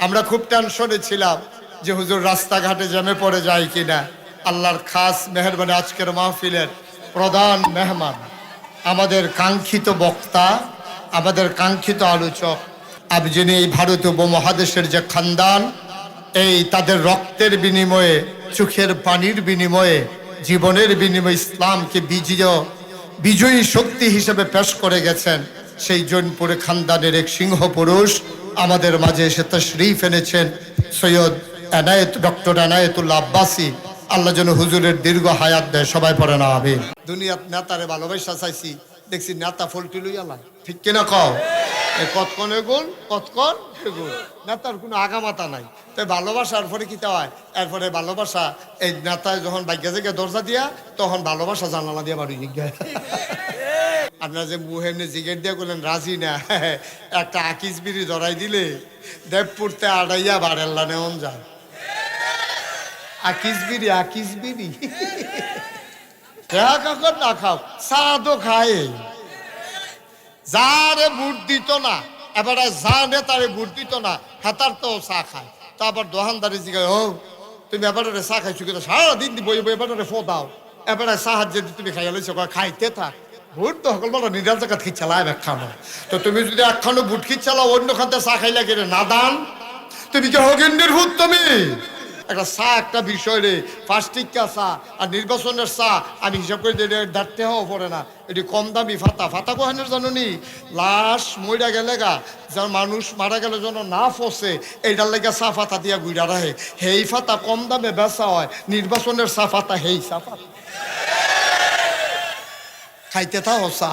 আমরা খুব টেনশনে ছিলাম যে হুজুর রাস্তাঘাটে জ্যামে পড়ে যায় কিনা। আল্লাহর খাস মেহেরবানি, আজকের মাহফিলের প্রধান মেহমান, আমাদের কাঙ্ক্ষিত বক্তা, আমাদের কাঙ্ক্ষিত আলোচক, আজ যিনি এই ভারতীয় উপমহাদেশের যে খানদান, এই তাদের রক্তের বিনিময়ে, চোখের পানির বিনিময়ে, জীবনের বিনিময়ে ইসলামকে বিজয়ী শক্তি হিসেবে পেশ করে গেছেন, সেই জৈনপুরে খানদানের এক সিংহ পুরুষ আমাদের মাঝে এসে তশরিফ এনেছেন। সৈয়দ ডক্টর এনায়েতুল্লাহ আব্বাসী, আল্লাহ যেন হুজুরের দীর্ঘ হায়াত দেয়। সবাই পড়ে না আমিন। দুনিয়াত নেতারে ভালোবাসা চাইছি, দেখছি নেতা ফলটি লইয়ালা, ঠিক কিনা কও? কতক্ষণে গুণ, কতক্ষণ গুণ, নেতার কোনো আগামাতা নাই। তাই ভালোবাসার পরে কি হয়, এরপরে ভালোবাসা এই নেতায় যখন বাইকে জেগে দরজা দিয়া, তখন ভালোবাসা জানালা দিয়া বাড়ি গিয়ে আপনার যে মুহেমনি জিগেট দিয়ে করলেন রাজি না, একটা আকিস বিড়ি ধরাই দিলে দেবপুরতে আড়াইয়া বাড়েল্লা নেওন যায়। আকিস বিড়ি কখন না খাও, সাদও খায়। যারে বুট দিত না, এবারে যা নেতারে বুট দিত না, হেতার তো চা খায়। তা আবার দোকানদারি জিগায়, ও তুমি এবারে চা খাইছো কিন্তু সারাদিন বই এবারে ফো দাও, এবারে সাহায্য তুমি খাইয়া লইছো, খাইতে থাক। ভোট তো সকল বলো নিরাল জায়গা খিচ্ছালায় একখানো, তো তুমি যদি একখানো বুট খিচ্ছালাও অন্য খান্তে চা খাইলা গেলে না দান, তুমি কি হগিন্নির ভূত? তুমি একটা চা একটা বিষয় রে, ফার্স্টিকা চা আর নির্বাচনের চা আমি হিসাব করে দিলে দাঁড়তে হওয়া পড়ে না। এটি কম দামি ফাতা কোহানের জানুনি, লাশ মইরা গেলে গা, যার মানুষ মারা গেলে যেন না ফসে, এইটার লেগে চা ফাতা দিয়া গুইরা রাখে। হেই ফাতা কম দামে বেচা হয়, নির্বাচনের চা ফাতা হেই চা ফাতা খাইতে থাও চা,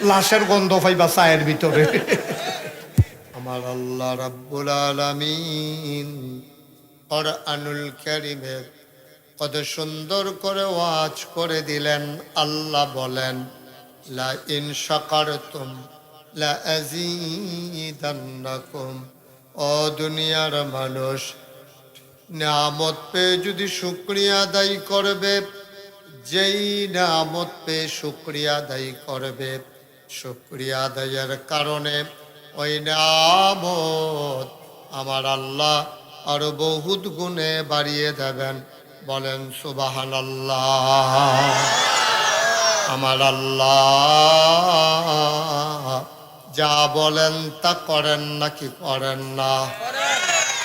লাশের গন্ধ পাইবা চায়ের ভিতরে। আমার আল্লাহ রাব্বুল আলামিন কুরআনুল কারীমে কত সুন্দর করে ওয়াজ করে দিলেন। আল্লাহ বলেন, লা ইন শাকারতুম লা আযীদান্নাকুম। ও দুনিয়ার মানুষ, নিয়ামত পেয়ে যদি শুকরিয়া আদায় করবে, যেই নিয়ামত পেয়ে শুকরিয়া আদায় করবে, শুকরিয়া আদায়ের কারণে ওই নিয়ামত আমার আল্লাহ আরো বহুত গুণে বাড়িয়ে দেবেন। বলেন সুবহানাল্লাহ। আমার আল্লাহ যা বলেন তা করেন নাকি করেন না?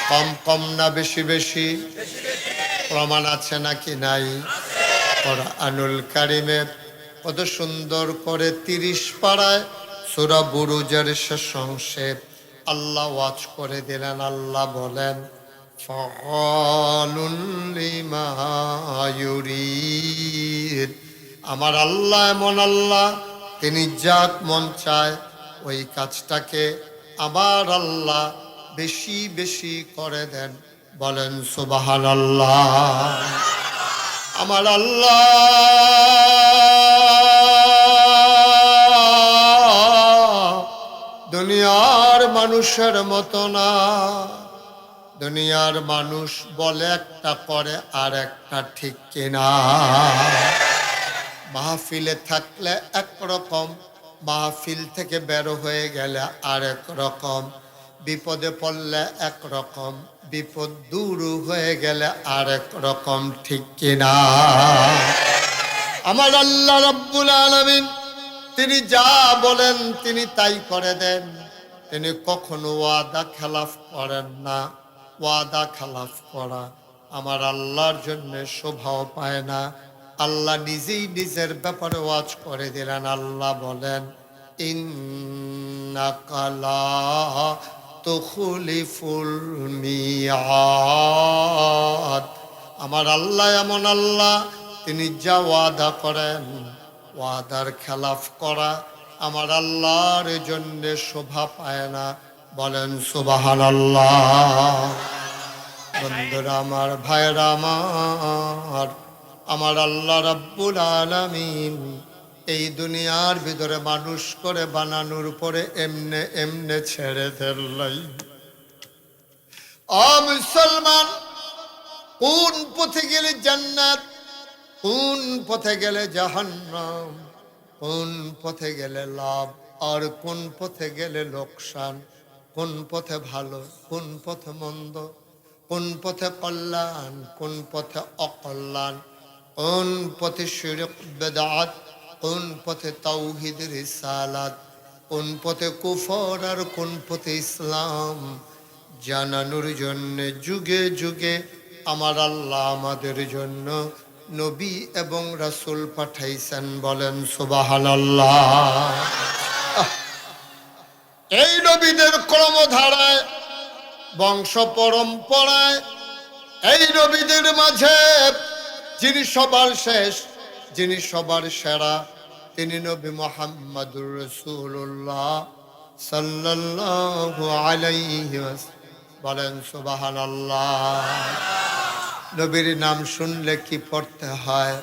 কম কম না বেশি বেশি? প্রমাণ আছে নাকি নাই? কুরআনুল কারীমে কত সুন্দর করে 30 পারায় সূরা বুরুজের শেষ অংশে আল্লাহ ওয়াজ করে দিলেন। আল্লাহ বলেন, ফাআলুল লিমা ইউরিদ। আমার আল্লাহ এমন আল্লাহ, তিনি যাক মন চায় ওই কাজটাকে আমার আল্লাহ বেশি বেশি করে দেন। বলেন সুবহানাল্লাহ। আমার আল্লাহ দুনিয়ার মানুষের মতো না। দুনিয়ার মানুষ বলে একটা করে আর একটা, ঠিক কিনা? মাহফিলে থাকলে একরকম, মাহফিল থেকে বের হয়ে গেলে আরেক রকম, বিপদে পড়লে একরকম, বিপদ দূর হয়ে গেলে আরেক রকম, ঠিক কিনা? আমার আল্লাহ রাব্বুল আলামিন তিনি যা বলেন তিনি তাই করে দেন। তিনি কখনো ওয়াদা খেলাফ করেন না। ওয়াদা খেলাফ করা আমার আল্লাহর জন্য শোভাও পায় না। আল্লাহ নিজেই নিজের ব্যাপারে ওয়াজ করে দিলেন। আল্লাহ বলেন, ইন্নাকা লা তুখলিফুল মিআদ। আমার আল্লাহ এমন আল্লাহ, তিনি যা ওয়াদা করেন, ওয়াদার খেলাফ করা আমার আল্লাহর জন্য শোভা পায় না। বলেন সুবহানাল্লাহ। বন্ধুরা আমার, ভাইরা আমার, আমার আল্লাহ রাব্বুল আলামিন এই দুনিয়ার ভিতরে মানুষ করে বানানোর পরে এমনে এমনে ছেড়ে দিলাই। ও মুসলমান, কোন পথে গেলে জান্নাত, কোন পথে গেলে জাহান্নাম, কোন পথে গেলে লাভ আর কোন পথে গেলে লোকসান, কোন পথে ভালো, কোন পথে মন্দ, কোন পথে কল্যাণ, কোন পথে অকল্যাণ, কোন পথে শিরক বেদাত, কোন পথে তাওহীদ রিসালাত, কোন পথে কুফর আর কোন পথে ইসলাম জানানোর জন্য যুগে যুগে আমার আল্লাহ আমাদের জন্য নবী এবং রাসূল পাঠাইছেন। বলেন সুবহানাল্লাহ। এই নবীদের ক্রমধারায়, বংশ পরম্পরায়, এই নবীদের মাঝে যিনি সবার শেষ, যিনি সবার সেরা, তিনি নবী মুহাম্মদুর রাসূলুল্লাহ সাল্লাল্লাহু আলাইহি ওয়াসাল্লাম। বলেন সুবহানাল্লাহ। নবীর নাম শুনলে কি পড়তে হয়?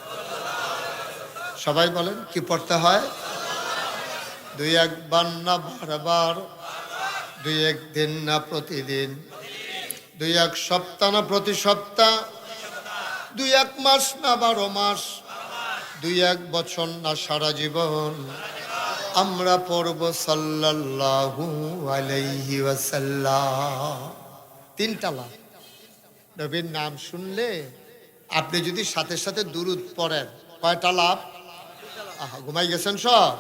সবাই বলেন কি পড়তে হয়? দুই একবার না বারবার, দুই একদিন না প্রতিদিন, দুই এক সপ্তাহ না প্রতি সপ্তাহ, দুই এক মাস না 12 মাস, দুই এক বছর না সারা জীবন আমরা পড়ব সাল্লাল্লাহু আলাইহি ওয়াসাল্লাম। তিনটা লাভ। নবীর নাম শুনলে আপনি যদি সাথে সাথে দুরূদ পড়েন, কয়টা লাভ? ঘুমাই গেছেন সব?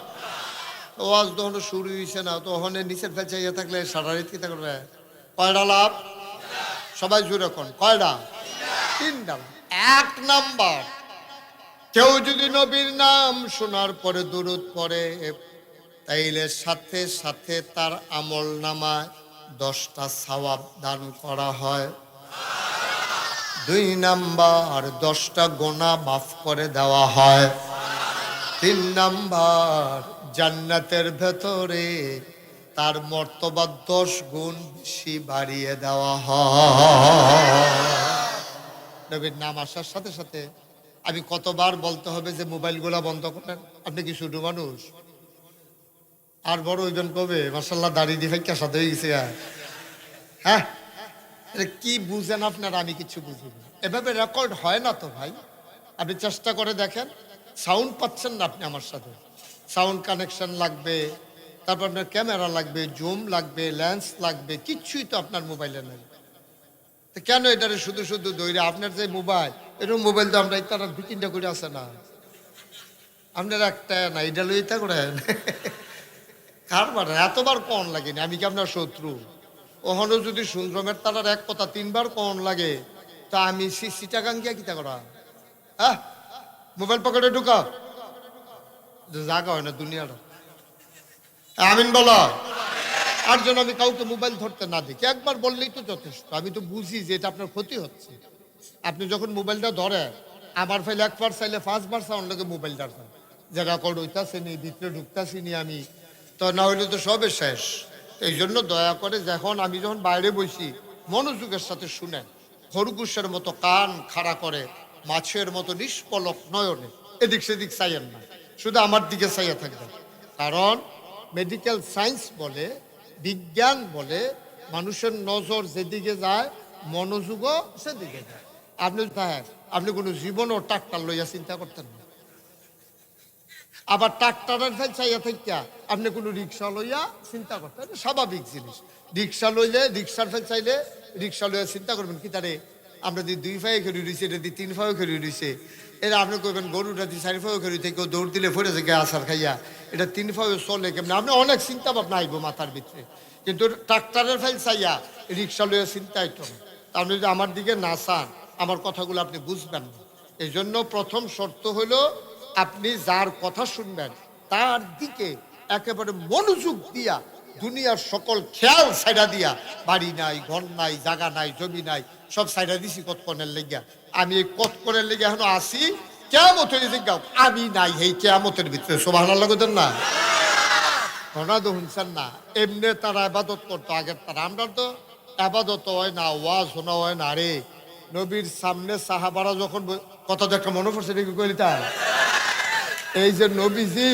ওয়াজ তখন শুরু হয়েছে না, তো ওখানে নিচের ফেল চাইয়া থাকলে সারা রাত কি করবে? কয়টা লাভ? সবাই জুড়ে কোন কয়টা? তিনটা। এক নাম্বার, কেউ যদি নবীর নাম শোনার পরে দুরূদ পড়ে, তাইলে সাথে সাথে তার আমল নামায় 10টা সওয়াব দান করা হয়। দুই নাম্বার, 10টা গুনাহ মাফ করে দেওয়া হয়। তিন নাম্বার, জান্নাতের ভেতরে তার মর্তবা 10 গুণ বেশি বাড়িয়ে দেওয়া হয়। নবীর নাম আসার সাথে সাথে আমি কতবার বলতে হবে যে মোবাইলগুলা বন্ধ করেন? আপনি কি ছোট মানুষ? আর বড় ওইজন কবে মাশাআল্লাহ দাড়ি দিয়ে ফেক্কা সাথে হয়ে গেছে। হ্যাঁ, কি বুঝেন আপনারা? আমি কিছু বুঝি না। এভাবে রেকর্ড হয় না তো ভাই। আপনি চেষ্টা করে দেখেন, সাউন্ড পাচ্ছেন না আপনি আমার সাথে? সাউন্ড কানেকশন লাগবে, তারপর আপনার ক্যামেরা লাগবে, জুম লাগবে, লেন্স লাগবে, কিচ্ছুই তো আপনার মোবাইলে নেই। তো কেন এটারে শুধু শুধু দৌড়ে? আপনার যে মোবাইল, এরকম মোবাইল তো আমরা তারা 2-3টা করে আছে না, আপনার একটা না, এটা লইতা করেন কারবার এতবার কন লাগেনি। আমি কি আপনার শত্রু? ওখানে যদি সুন্দরমের তারার এক কথা 3বার কন লাগে, তা আমি সিটাগাং গিয়া কিতা করা? হ্যাঁ, মোবাইল পকেটে ঢুকা জায়গা হয় না দুনিয়াটা। আমিন বলো। আর জন্য আমি কাউকে মোবাইল ধরতে না দেখি, একবার বললেই তো যথেষ্ট। আমি তো বুঝি যে এটা আপনার ক্ষতি হচ্ছে। আপনি যখন মোবাইলটা ধরে, আমার ফেলে 1বার চাইলে 5বার সাউন্ড লাগে মোবাইলটা, যে রেকর্ড হইতাছে নি, ভিতরে ঢুকতাছি নি আমি, তো না হইলে তো সবে শেষ। এই জন্য দয়া করে যখন আমি যখন বাইরে বসি, মনোযোগের সাথে শুনেন। খরগোশের মতো কান খাড়া করে, মাছের মতো নিষ্পলক নয়নে এদিক সেদিক চাইয়েন না, শুধু আমার দিকে চাইয়া থাকবেন। কারণ মেডিকেল সায়েন্স বলে, বিজ্ঞান বলে, মানুষের নজর যেদিকে যায় মনোযোগও সেদিকে যায়। আপনি কোনো জীবনও ট্রাক্টর লইয়া চিন্তা করতেন না। আবার ট্রাক্টরের ফেল চাইয়া থাকিয়া আপনি কোনো রিক্সা লইয়া চিন্তা করতেন, স্বাভাবিক জিনিস। রিক্সা লইলে, রিক্সার ফেল চাইলে রিক্সা লইয়া চিন্তা করবেন কি তারে আমরা যদি 2 পায়ে খেলি রয়েছে, এটা দিয়ে 3 পায়েও খেলি রয়েছে। এটা আপনি করবেন গরুটা দিয়ে 4 পায়েও খেলি থেকে দৌড় দিলে ফেরে থেকে আসার খাইয়া এটা 3 পায়েও চলে কেমন, আপনি অনেক চিন্তা ভাবনা আইব মাথার ভিতরে। কিন্তু ট্রাক্টরের ফেল চাইয়া রিক্সা লইয়া চিন্তা হইতো না। আপনি যদি আমার দিকে না চান, আমার কথাগুলো আপনি বুঝবেন না। এই জন্য প্রথম শর্ত হলো আপনি যার কথা শুনবেন তার দিকে একেবারে মনোযোগ দিয়া, দুনিয়ার সকল খেয়াল সাইডা দিয়া, বাড়ি নাই, ঘর নাই, জায়গা নাই, জমি নাই, সব সাইডা দিছি কতক্ষণের লেগিয়া। আমি এই কতক্ষণের লেগে এখনো আসি, কেয়ামতের জিজ্ঞাও আমি নাই এই কেয়ামতের ভিতরে। সুবহানাল্লাহ কইতেন না? ঘটনা তো শুনছেন না? এমনি তারা আবাদত করতো আগের তারা, আমরা তো আবাদত হয় না, ওয়াজ শোনা হয় না। রে নবীর সামনে সাহাবারা যখন কথা তো একটা মনে পড়ছে নাকি কইলি তা, এই যে নবীজি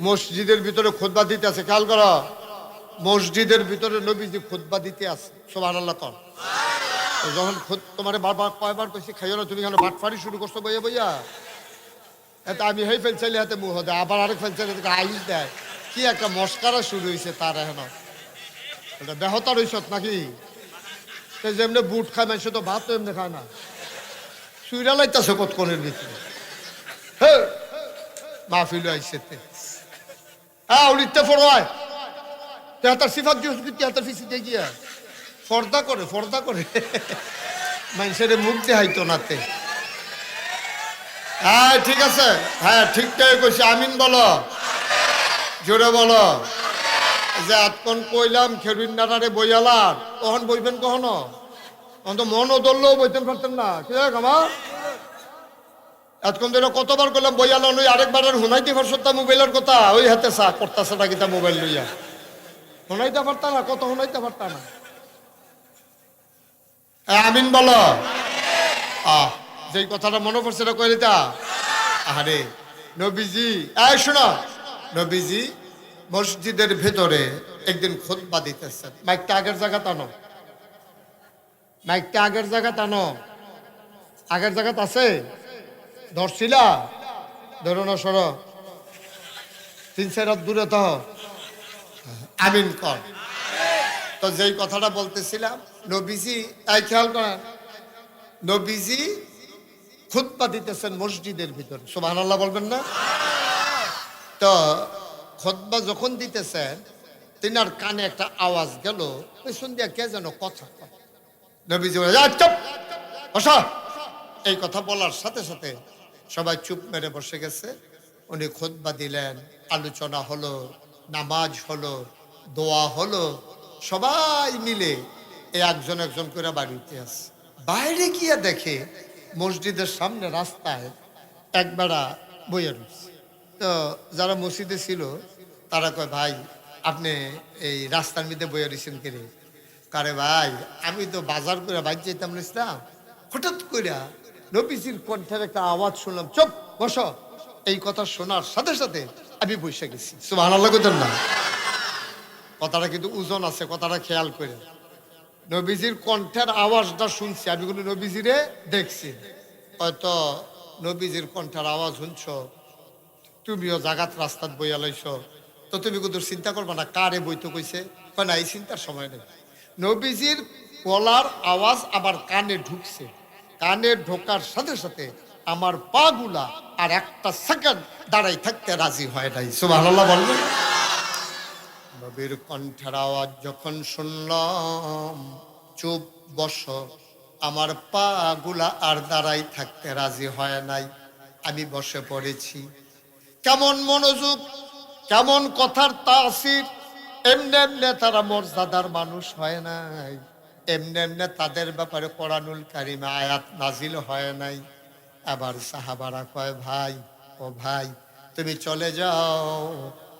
মসজিদের ভিতরে খুতবা দিতে আছে, খেয়াল করো, মসজিদের ভিতরে নবীজি খুতবা দিতে আছে। সুবহানাল্লাহ কর। যখন তোমার বারবার কয়বার কইছি খাইও না, তুমি কেন বাটফারি শুরু করছো বইয়া বইয়া? এত আমি হেই ফেল চাইলে হাতে মুহ দেয়, আবার আরেক ফেল চাইলে আইস দেয়। কি একটা মস্কারা শুরু হয়েছে তার এখন। এটা বেহতার হইছত নাকি? যেমনি বুট খায় মানুষ তো ভাত তো এমনি খায় না, সুইরা লাইতাছে কতক্ষণের ভিতরে। হ্যাঁ মাহফিল আইসে হ্যাঁ উড়িতে ফরোয় তেহাতার সিফাত তেহাতার ফিসি দিয়ে গিয়া ফর্দা করে মানুষের মুখ দেখাইতো নাতে। হ্যাঁ ঠিক আছে, হ্যাঁ ঠিকঠাক কইছে, আমিন বলো, জোরে বলো। যে আতক্ষণ কইলাম খেরুন নাটারে বইয়ালার, তখন বইবেন কখনো? তখন তো মনও ধরলেও বইতেন পারতেন না। কি আমার এতক্ষণ ধরে কতবার করলাম বইয়ালাম, ওই আরেকবার হুনাইতে পারছতা মোবাইলের কথা, ওই হাতে চা করতেছে না কিতা মোবাইল লইয়া, হুনাইতে পারতা না, কত হুনাইতে পারতা না। আমিন বলো। যেই কথাটা মনে পড়ছে না কইলিতা, আরে নবীজি এই শোনো, নবীজি মসজিদের ভেতরে একদিন খুতবা দিতেছেন। মাইকটা আগের জায়গা টানো, মাইকটা আগের জায়গা টানো, আগের জায়গাতে আছে, ধরছিলা ধরো না, সরো 3-4 হাত দূরে তো আমিন কর। তো যেই কথাটা বলতেছিলাম, নবীজি তাই খেয়াল করেন, নবীজি খুতবা দিতেছেন মসজিদের ভিতরে, সুবহানাল্লাহ বলবেন না? তো খুতবা যখন দিতেছেন, তিনার কানে একটা আওয়াজ গেল, পেছন দিয়া কে যেন কথা কয়। নবীজি বলে চুপ বসো। এই কথা বলার সাথে সাথে সবাই চুপ মেরে বসে গেছে। উনি খুতবা দিলেন, আলোচনা হলো, নামাজ হলো, দোয়া হলো, সবাই মিলে এই একজন একজন করে বাড়িতে আসে। বাইরে গিয়ে দেখে মসজিদের সামনে রাস্তায় একবেলা বইয়া রয়েছে। তো যারা মসজিদে ছিল তারা কয়, ভাই আপনি এই রাস্তার মধ্যে বইয়া রয়েছেন কেড়ে? কারে ভাই আমি তো বাজার করে বাইর যেতাম ইসলাম, হঠাৎ করে নবীজির কণ্ঠের একটা আওয়াজ শুনলাম, চুপ বসো। এই কথা শোনার সাথে সাথে আমি বসে গেছি। সুবহানাল্লাহ কইতেন না? কথাটা কিন্তু ওজন আছে, কথাটা খেয়াল করে। নবীজির কণ্ঠের আওয়াজটা শুনছি, আমি কোনো নবীজিরে দেখছি, হয়তো নবীজির কণ্ঠের আওয়াজ শুনছ, তুমিও জাগাত রাস্তাত বইয়া লাইছ, তো তুমি কিন্তু চিন্তা করবা না কারে বইতে কইছে, না এই চিন্তার সময় নেই। নবীজির গলার আওয়াজ আবার কানে ঢুকছে, কানে ঢোকার সাথে সাথে আমার পা গুলা আর একটা সেকেন্ড দাঁড়াই থাকতে রাজি হয় নাই। সুবহানাল্লাহ বলবেন? নবীর কণ্ঠের আওয়াজ যখন শুনলাম, চুপ বসো, আমার পা গুলা আর দাঁড়াই থাকতে রাজি হয় নাই, আমি বসে পড়েছি। কেমন মনোযোগ, কেমন কথার তাসির! এমনি এমনি তারা মর্যাদার মানুষ হয় নাই, এমনি এমনি তাদের ব্যাপারে কোরআনুল কারিমে আয়াত নাজিল হয় নাই। আবার সাহাবারা কয়, ভাই ও ভাই তুমি চলে যাও,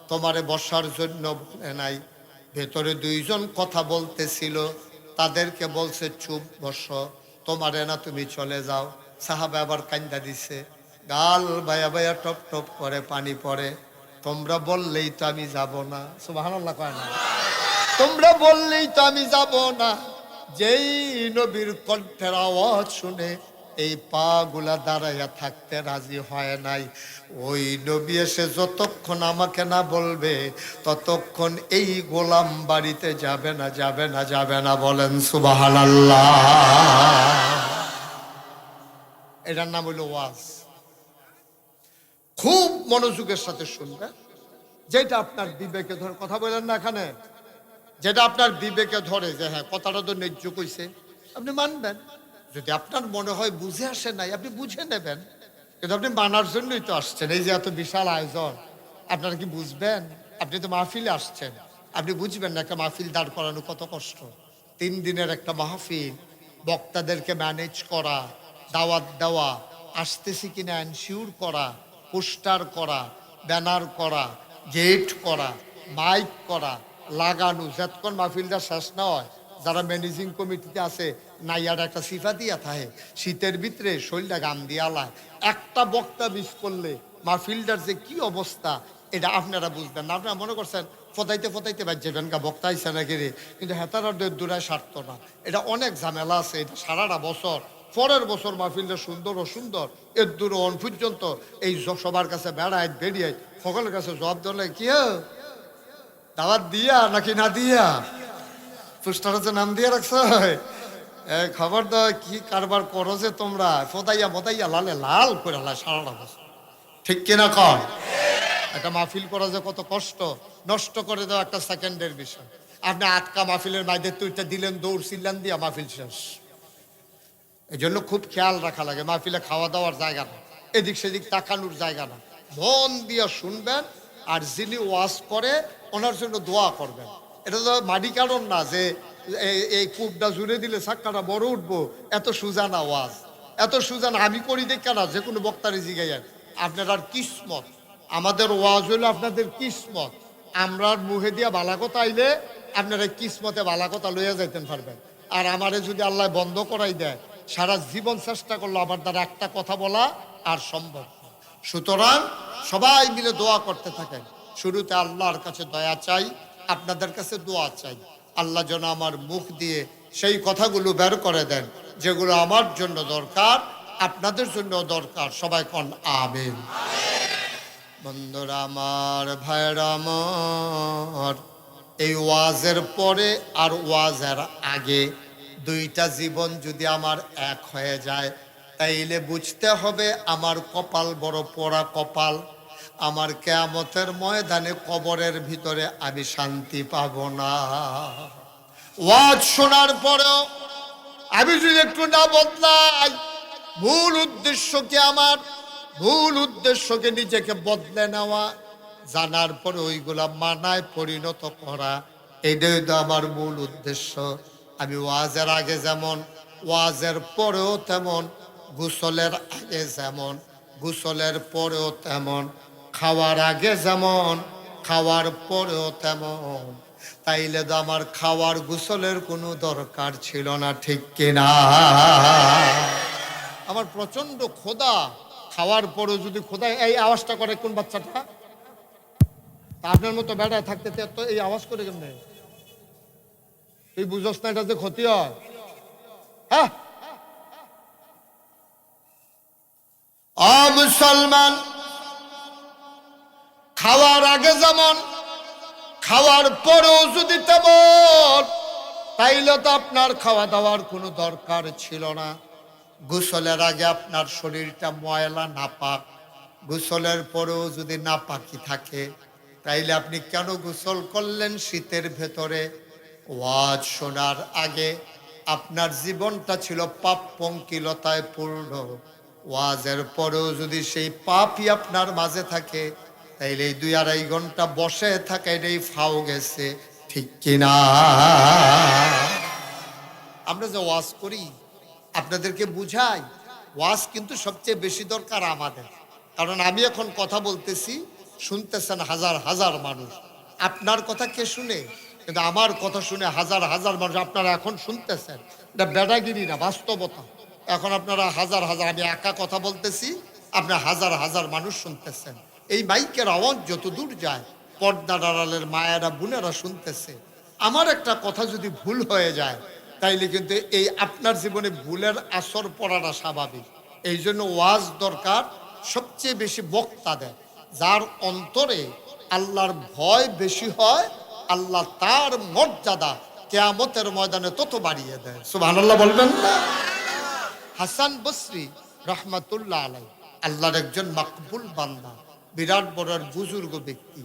তোমারে বসার জন্য বলে নাই। ভেতরে 2 জন কথা বলতেছিল, তাদেরকে বলছে চুপ বসো, তোমারে না, তুমি চলে যাও। সাহাবা আবার কান্দা দিছে, গাল বায়া বায়া টপ টপ করে পানি পড়ে। তোমরা বললেই তো আমি যাব না। সুবহানাল্লাহ কয় না? তোমরা বললেই তো আমি যাব না। যেই নবীর কণ্ঠের আওয়াজ শুনে এই পা গুলা দাঁড়াইয়া থাকতে রাজি হয় নাই, ওই নবী এসে যতক্ষণ আমাকে না বলবে ততক্ষণ এই গোলাম বাড়িতে যাবে না, যাবে না, যাবে না। বলেন সুবহানাল্লাহ। এটার নাম হইল ওয়াজ। খুব মনোযোগের সাথে শুনবেন, যেটা আপনার বিবেকে ধরে। কথা বলেন না এখানে, যেটা আপনার বিবেকে ধরে যে হ্যাঁ কথাটা তো ন্যায্য কইছে, আপনি মানবেন। যদি আপনার মনে হয় বুঝে আসে নাই, আপনি বুঝে নেবেন, কিন্তু আপনি মানার জন্যই তো আসছেন। এই যে এত বিশাল আয়োজন, আপনারা কি বুঝবেন? আপনি তো মাহফিলে আসছেন, আপনি বুঝবেন না একটা মাহফিল দাঁড় করানো কত কষ্ট। 3 দিনের একটা মাহফিল, বক্তাদেরকে ম্যানেজ করা, দাওয়াত দেওয়া, আসতেছি কিনা এনশিওর করা, পোস্টার করা, ব্যানার করা, গেট করা, মাইক করা, লাগানো, যতক্ষণ মাহফিলটা শেষ না হয়। যারা ম্যানেজিং কমিটিতে আছে নাইয়ার একটা সিফা দিয়া থাকে, শীতের ভিতরে শরীরটা গাম দিয়া লায়, একটা বক্তা মিস করলে মাহফিলটার যে কি অবস্থা এটা আপনারা বুঝবেন না। আপনারা মনে করছেন ফতাইতে ফতাইতে বাজবেন গা, বক্তা আইসা না গেলে, কিন্তু হেতারা দূরায় সারত না। এটা অনেক ঝামেলা আছে, এটা সারাটা বছর, পরের বছর মাহফিলটা সুন্দর ও সুন্দর, এর দূর অন পর্যন্ত এই সবার কাছে বেড়ায় বেরিয়ে সকলের কাছে জবাব দিলে কি দাওয়াত দিয়া নাকি না দিয়া, পোস্টারে যে নাম দিয়ে রাখছো, খবর দাও কি কারবার করো যে তোমরা, ফোদাইয়া মোদাইয়া লালে লাল করে সারাটা বছর। ঠিক কিনা কর? একটা মাহফিল করা যে কত কষ্ট, নষ্ট করে দেওয়া একটা সেকেন্ডের বিষয়। আপনি আটকা মাহফিলের মাইদের তুইটা দিলেন, দৌড় চিল্লান দিয়া মাহফিল শেষ। এই জন্য খুব খেয়াল রাখা লাগে, মাহফিলে খাওয়া দাওয়ার জায়গা না, এদিক সেদিক তাকানোর জায়গা না, মন দিয়ে শুনবেন। আর যিনি ওয়াজ করে ওনার জন্য দোয়া করবেন। এটা তো মাটি কারণ না যে এই কূপটা জুড়ে দিলে চাক্কাটা বড় উঠবো, এত সুজা না ওয়াজ, এত সুজা না। আমি করি দেখা না, যে কোনো বক্তারে জিগাইয়েন আপনার আর কিসমত। আমাদের ওয়াজ হইলো আপনাদের কিসমত। আমরা মুখে দিয়া বালা কথা আইলে আপনারা কিসমতে বালা কথা লইয়া যাইতেন পারবেন। আর আমারে যদি আল্লাহ বন্ধ করাই দেয়, সারা জীবন চেষ্টা করলো আমার দ্বারা একটা কথা বলা আর সম্ভব। সুতরাং সবাই মিলে দোয়া করতে থাকেন। শুরুতে আল্লাহর কাছে দয়া চাই, আপনাদের কাছে দোয়া চাই। আল্লাহ যেন আমার মুখ দিয়ে সেই কথাগুলো বের করে দেন যেগুলো আমার জন্য দরকার, আপনাদের জন্য দরকার। সবাই কোন আমিন। বন্ধুরা আমার, ভাইরা আমার, এই ওয়াজের পরে আর ওয়াজের আগে দুইটা জীবন যদি আমার এক হয়ে যায়, তাইলে বুঝতে হবে আমার কপাল বড় পোড়া কপাল। আমার কিয়ামতের ময়দানে কবরের ভিতরে আমি শান্তি পাব না। ওয়াজ শোনার পরেও আমি যদি একটু না বদলাই, মূল উদ্দেশ্য কি আমার? মূল উদ্দেশ্যকে নিজেকে বদলে নেওয়া, জানার পরে ওইগুলা মানায় পরিণত করা, এটাই তো আমার মূল উদ্দেশ্য। আমি ওয়াজের আগে যেমন, ওয়াজের পরেও তেমন, গোসলের আগে যেমন, গোসলের পরেও তেমন, খাওয়ার আগে যেমন, খাওয়ার পরেও তেমন। তাইলে তো আমার খাওয়ার গোসলের কোনো দরকার ছিল না। ঠিক কিনা? আমার প্রচন্ড ক্ষুধা, খাওয়ার পরেও যদি ক্ষুধা, এই আওয়াজটা করে কোন বাচ্চাটা? আপনার মতো বেড়ায় থাকতে তো এই আওয়াজ করে কেমনে? তুই বুঝস না এটা যে ক্ষতি হয়? হ্যাঁ, মুসলমান, খাওয়ার আগে যেমন, খাওয়ার পরেও যদি তেমন, তাইলে তো আপনার খাওয়া দাওয়ার কোনো দরকার ছিল না। গোসলের আগে আপনার শরীরটা ময়লা নাপাক, গোসলের পরেও যদি নাপাকি থাকে, তাইলে আপনি কেন গোসল করলেন শীতের ভেতরে? ওয়াজ শোনার আগে আপনার জীবনটা ছিল পাপ পঙ্কিলতায় পূর্ণ। ওয়াজের পরেও যদি সেই পাপই আপনার মাঝে থাকে, তাইলে এই 2-2.5 ঘন্টা বসে থাকা এটাই ফাও গেছে। ঠিক কিনা? আমরা যে ওয়াজ করি, আপনাদেরকে বুঝাই, ওয়াজ কিন্তু সবচেয়ে বেশি দরকার আমাদের। কারণ আমি এখন কথা বলতেছি, শুনতেছেন হাজার হাজার মানুষ। আপনার কথা কে শুনে? কিন্তু আমার কথা শুনে হাজার হাজার মানুষ আপনারা এখন শুনতেছেন। এটা বেড়াগিরি না, বাস্তবতা। এখন আপনারা হাজার হাজার, আমি একা কথা বলতেছি, আপনার হাজার হাজার মানুষ শুনতেছেন। এই মাইকের আওয়াজ যত দূর যায়, পর্দার আড়ালের মায়েরা বোনেরা শুনতেছে। আমার একটা কথা যদি ভুল হয়ে যায়, তাইলে কিন্তু এই আপনার জীবনে ভুলের আসর পড়াটা স্বাভাবিক। এই জন্য ওয়াজ দরকার সবচেয়ে বেশি বক্তা দেয়, যার অন্তরে আল্লাহর ভয় বেশি হয়, আল্লাহ তার মর্যাদা কিয়ামতের ময়দানে তত বাড়িয়ে দেয়। সুবহানাল্লাহ বলবেন না? হাসান বসরি রহমাতুল্লাহ আলাই আল্লাহর একজন মাকবুল বান্দা, বিরাট বড় বুজুর্গ ব্যক্তি।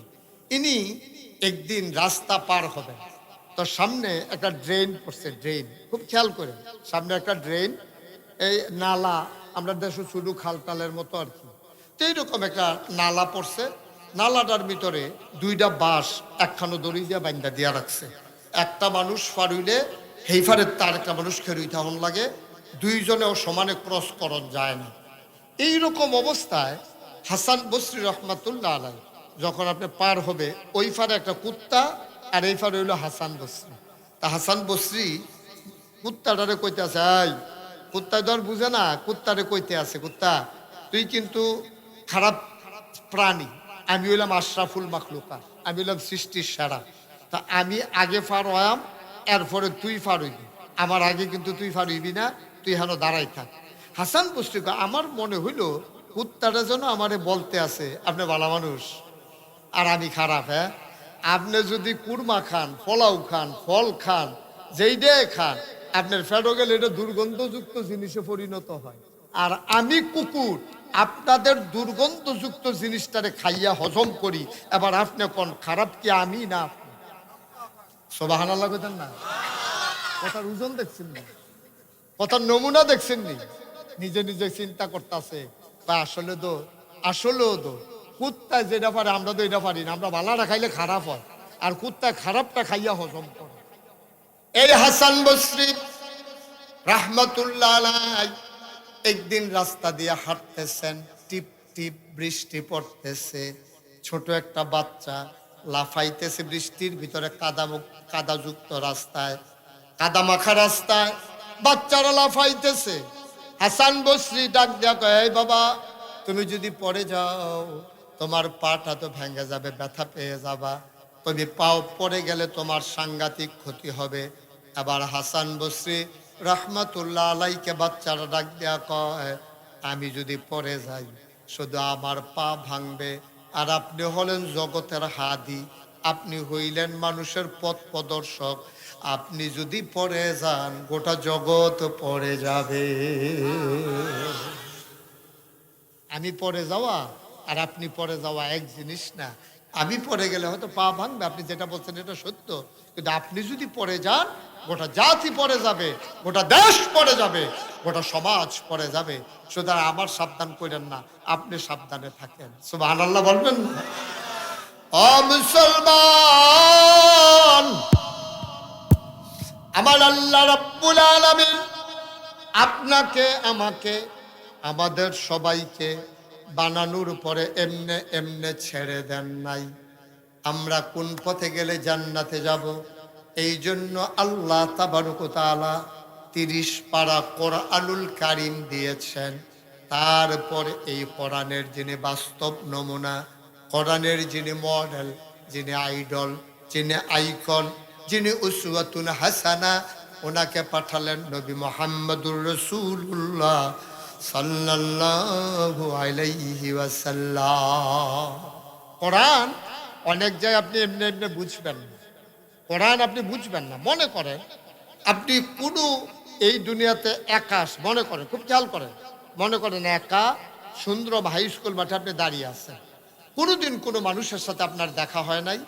ইনি একদিন রাস্তা পার হবেন, তো সামনে একটা ড্রেন পড়ছে। ড্রেন খুব খেয়াল করে, সামনে একটা ড্রেন, এই নালা, আমরা দেশে শুধু খালটালের মতো আর কি। তো এইরকম একটা নালা পড়ছে। নালাটার ভিতরে 2টা বাঁশ একখানো দড়ি দিয়ে বাইন্দা দিয়া রাখছে। একটা মানুষ ফারুইলে হেইফারের তার একটা মানুষ খেরুই থাহন লাগে, দুইজনেও সমানে ক্রস করণ যায় না। এইরকম অবস্থায় হাসান বসরি রহমাতুল্লাহ আলাই যখন আপনি পার হবে, ওই ফারে একটা কুত্তা আর এই ফারে হইল হাসান বসরি। তা হাসান বসরি কুত্তাটারে কইতে আছে, এই কুত্তা ধর বুঝে না, কুত্তারে কইতে আছে, কুত্তা তুই কিন্তু খারাপ প্রাণী, আমি হইলাম আশরাফুল মাখলুকা, আমি হইলাম সৃষ্টির সেরা। তা আমি আগে ফার হয়াম, এরপরে তুই ফার হইবি, আমার আগে কিন্তু তুই ফার হইবি না, তুই হেন দাঁড়াই থাক। হাসান বসরি আমার মনে হইল কুত্তাটা যেন আমারে বলতে আছে, আপনি ভালো মানুষ আর আমি খারাপ। হ্যাঁ, আপনি যদি কুরমা খান, পোলাও খান, ফল খান, যেইটাই খান আপনার ফেটো গেলে এটা দুর্গন্ধযুক্ত জিনিসে পরিণত হয়। আর আমি কুকুর আপনাদের দুর্গন্ধযুক্ত জিনিসটারে খাইয়া হজম করি। এবার আপনি কোন খারাপ কি আমি না আপনি? সুবহানাল্লাহ কইতেন না? কথার ওজন দেখছেন না? কথার নমুনা দেখছেন নি? নিজে নিজে চিন্তা করতেছে বা আসলেও তো কুত্তায় যেটা পারে আমরা তো এটা পারি না। আমরা ভালোটা খাইলে খারাপ হয়, আর কুত্তায় খারাপটা খাইয়া হজম করে। এই হাসান বসরি রাহমাতুল্লাহ আলাইহি একদিন রাস্তা দিয়ে হাঁটতেছেন, টিপ টিপ বৃষ্টি পড়তেছে, ছোট একটা বাচ্চা লাফাইতেছে বৃষ্টির ভিতরে, কাদাযুক্ত রাস্তায়, কাদা মাখা রাস্তায় বাচ্চারা লাফাইতেছে। হাসান বসরি ডাক দিয়া কয়, এই বাবা, তুমি যদি পড়ে যাও তোমার পাটা তো ভেঙে যাবে, ব্যথা পেয়ে যাবা, তুমি পাও পড়ে গেলে তোমার সাংঘাতিক ক্ষতি হবে। আবার হাসান বসরি রাহমাতুল্লাহ আলাইকে বাচ্চারা ডাক দেয়া কয়, আমি যদি পড়ে যাই শুধু আমার পা ভাঙবে, আর আপনি হলেন জগতের হাদি, আপনি হইলেন মানুষের পথ প্রদর্শক, আপনি যদি পড়ে যান গোটা জগৎ পড়ে যাবে। আমি পড়ে যাওয়া আর আপনি পড়ে যাওয়া এক জিনিস না। আমি পড়ে গেলে হয়তো পা ভাঙবে, আপনি যেটা বলছেন এটা সত্য, কিন্তু আপনি যদি পড়ে যান গোটা জাতি পড়ে যাবে, গোটা দেশ পড়ে যাবে, গোটা সমাজ পড়ে যাবে। সুতরাং আমার সাবধান করেন না, আপনি সাবধানে থাকেন। সুবহানাল্লাহ বলবেন না? ও মুসলমান, আমার আল্লাহ রাব্বুল আলামিন আপনাকে, আমাকে, আমাদের সবাইকে বানানোর পরে এমনে এমনে ছেড়ে দেন নাই। আমরা কোন পথে গেলে জান্নাতে যাব, এই জন্য আল্লাহ তাবারক ওয়া তাআলা 30 পারা কোরআনুল কারীম দিয়েছেন। তারপর এই কোরআনের যিনি বাস্তব নমুনা, কোরআনের যিনি মডেল, যিনি আইডল, যিনি আইকন, যিনি উসওয়াতুন হাসানা, ওনাকে পাঠালেন নবী মুহাম্মদুর রাসূলুল্লাহ সাল্লাল্লাহু আলাইহি ওয়াসাল্লাম। কোরআন অনেক জায়গায় আপনি এমনি এমনি বুঝবেন না, কোরআন আপনি বুঝবেন না। মনে করেন আপনি কোনো এই দুনিয়াতে একা, মনে করেন, খুব খেয়াল করেন, মনে করেন একা সুন্দরম হাই স্কুল মাঠে আপনি দাঁড়িয়ে আছেন, কোনোদিন কোনো মানুষের সাথে আপনার দেখা হয় নাই,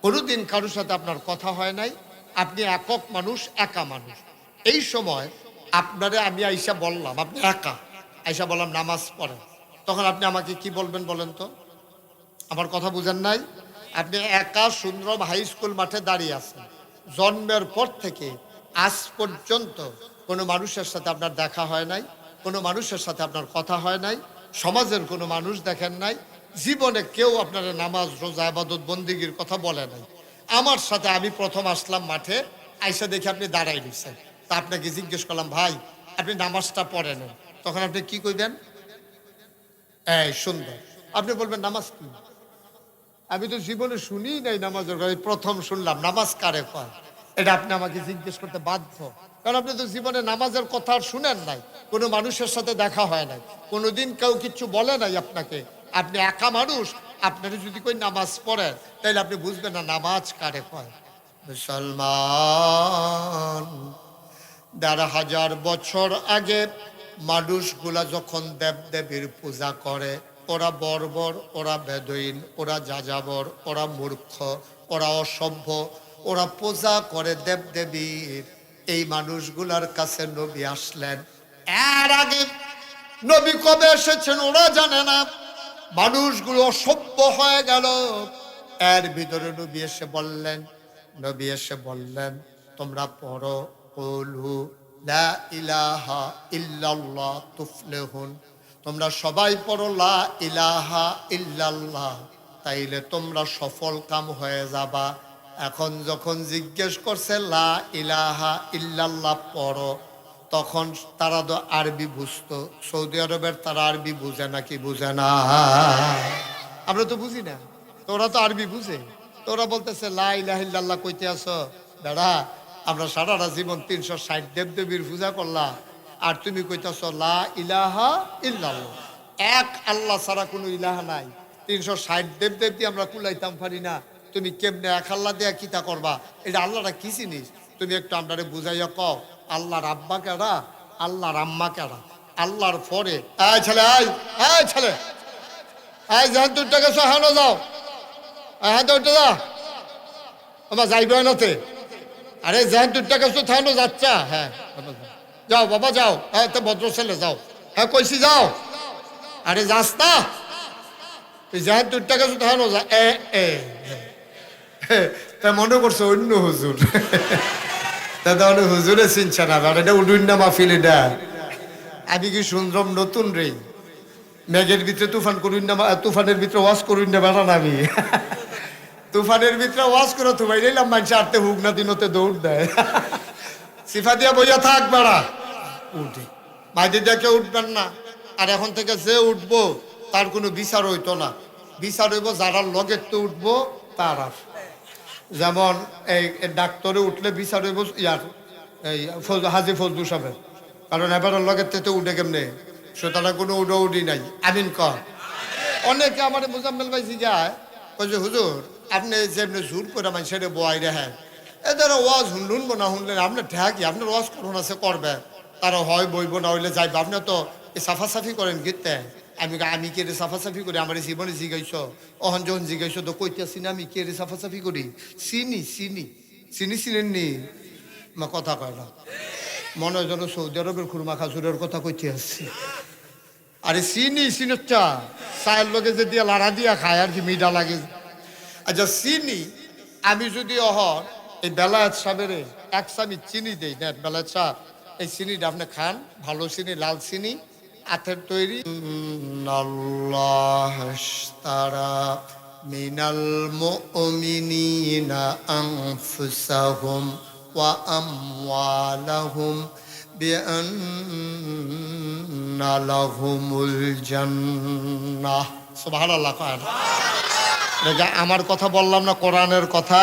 কোনোদিন কারোর সাথে আপনার কথা হয় নাই, আপনি একক মানুষ, একা মানুষ। এই সময় আপনারে আমি আইসা বললাম, আপনি একা আইসা বললাম নামাজ পড়েন, তখন আপনি আমাকে কি বলবেন বলেন তো? আমার কথা বুঝেন নাই? আপনি একা সুন্দরম হাই স্কুল মাঠে দাঁড়িয়ে আছেন, জন্মের পর থেকে আজ পর্যন্ত কোনো মানুষের সাথে আপনার দেখা হয় নাই, কোনো মানুষের সাথে আপনার কথা হয় নাই, সমাজের কোনো মানুষ দেখেন নাই, জীবনে কেউ আপনার নামাজ রোজা ইবাদত বন্দিগির কথা বলে নাই। আমার সাথে আমি প্রথম আসলাম মাঠে, আইসা দেখে আপনি দাঁড়াই দিচ্ছেন, তা আপনাকে জিজ্ঞেস করলাম, ভাই আপনি নামাজটা পড়ে নেন, তখন আপনি কি কইবেন? এই সুন্দর, আপনি বলবেন নামাজ কি? আমি তো জীবনে শুনি নাই নামাজের কথা, প্রথম শুনলাম নামাজ কারে কয়, এটা আপনি আমাকে জিজ্ঞেস করতে বাধ্য, কারণ আপনি তো জীবনে নামাজের কথা আর শুনেন নাই, কোনো মানুষের সাথে দেখা হয় নাই, কোনোদিন কেউ কিচ্ছু বলে নাই আপনাকে, আপনি একা মানুষ, আপনারা যদি কই নামাজ পড়েন তাহলে আপনি বুঝবেন না নামাজ কারে কয়। মুসলমান, ১,৫০০ বছর আগে মানুষগুলা যখন দেবদেবীর পূজা করে, ওরা বর্বর, ওরা বেদুইন, ওরা যাযাবর, ওরা মূর্খ, ওরা অসভ্য, ওরা পূজা করে দেবদেবীর। এই মানুষগুলার কাছে নবী আসলেন, এর আগে নবী কবে এসেছেন ওরা জানে না, মানুষগুলো অসভ্য হয়ে গেল। এর ভিতরে নবী এসে বললেন তোমরা পড়ো কুলু লা ইলাহা ইল্লাল্লাহ তুফলিহুন, তোমরা সবাই পড়ো লা ইলাহা ইল্লাল্লাহ, তাইলে তোমরা সফল কাম হয়ে যাবা। এখন যখন জিজ্ঞেস করছে লা ইলাহা ইল্লাল্লাহ পড়ো, তখন তারা তো আরবি বুঝতো, সৌদি আরবের তারা আরবি বুঝে নাকি বুঝে না? আমরা তো বুঝি না, তোরা তো আরবি বুঝে, তোরা বলতেছে লা ইলাহা ইল্লাল্লাহ কইতে আসো বেড়া, আমরা সারাটা জীবন ৩৬০ দেবদেবীর পূজা করলাম, আর তুমি কইতেছ লা ইলাহা ইল্লাল্লাহ, এক আল্লাহ ছাড়া কোনো ইলাহা নাই, ৩৬০ দেবদেবী আমরা কুলাইতাম পারি না, তুমি কেমনে এক আল্লাহ দেয়া কিতা করবা? এটা আল্লাহটা কি জিনিস? তুমি একটু আপনারে বুঝাইয়া কও আল্লাহর আব্বা কেডা, আল্লাহর আম্মা কেডা, আল্লাহর পরে এই ছেলে এই ছেলে এই যেন তুই টাকা হানো যাও, হ্যাঁ তো উঠে যা বাবা যাইবে নাতে। আরে যেন তুই টাকা থানো যাচ্ছা, হ্যাঁ যাও বাবা যাও, হ্যাঁ তো ভদ্র ছেলে যাও, হ্যাঁ কইছি যাও। আরে যাস না তুই যেন তুই টাকা থানো যা তা মনে করছো অন্য হুজুর। দাদা অনেক হুজুরে চিনছে না, এটা উডুন না মাহফিল। এটা আমি কি শুনলাম নতুন রে, মেঘের ভিতরে তুফান করুন না, তুফানের ভিতরে ওয়াজ করুন না বেড়ান আমি। তুফানের ভিতরে ওয়াজ করো তোমায় নিলাম মানুষ আটতে হুক না দিনতে দৌড় দেয়। সিফা দিয়া বইয়া থাক বেড়া উঠে মাইদি দেখে উঠবেন না। আর এখন থেকে যে উঠবো তার কোনো বিচার হইতো না, বিচার হইব যারা লগের তো উঠবো তার। যেমন এই ডাক্তারে উঠলে বিচার হইব ইয়ার এই হাজি ফজলু সাহেবের, কারণ এবার লগের থেকে উঠে কেমনে, সুতরাং কোনো উডি নাই। আমিন ক। অনেকে আমার মোজাম্মেল ভাই জিগায় যে হুজুর আপনি যেমনি জোর করে মানুষের বয়াই রেহেন, এদের ওয়াজ শুনবো না শুনলেন আপনার ঠেকি, আপনার ওয়াজ করুন আছে করবে, তারা হয় বইব না হইলে যাইবে। আপনি তো সাফাসাফি করেন গীতে, আমি কে রে সাফাসাফি করি, আমার জীবনে জিগাইছ, অহন যখন জিগাইছ তো কইতেছি না আমি কে রে সাফাসাফি করি, চিনি চিনি চিনি চিনেননি মা কথা কয় না, মনে হয় যেন সৌদি আরবের খুরমা খাজুরের কথা কইতে আসছি। আরে চিনি চিনচ্ছা চায়ের লগে যে দিয়া লাড়া দিয়া খায় আর কি মিঠা লাগে। আচ্ছা চিনি আমি যদি অহর এই বেলায়েত সাহেবের এক চামি চিনি দেই না, বেলায়েত সাহেব এই চিনিটা আপনি খান, ভালো চিনি লাল চিনি আখের তৈরি। আল্লাহ ইশতারা মিনাল মুমিনিনা আনফুসাহুম ওয়া আমওয়ালাহুম বিআন্না লাহুমুল জান্নাহ। সুবহানাল্লাহ। আমার কথা বললাম না, কোরআনের কথা।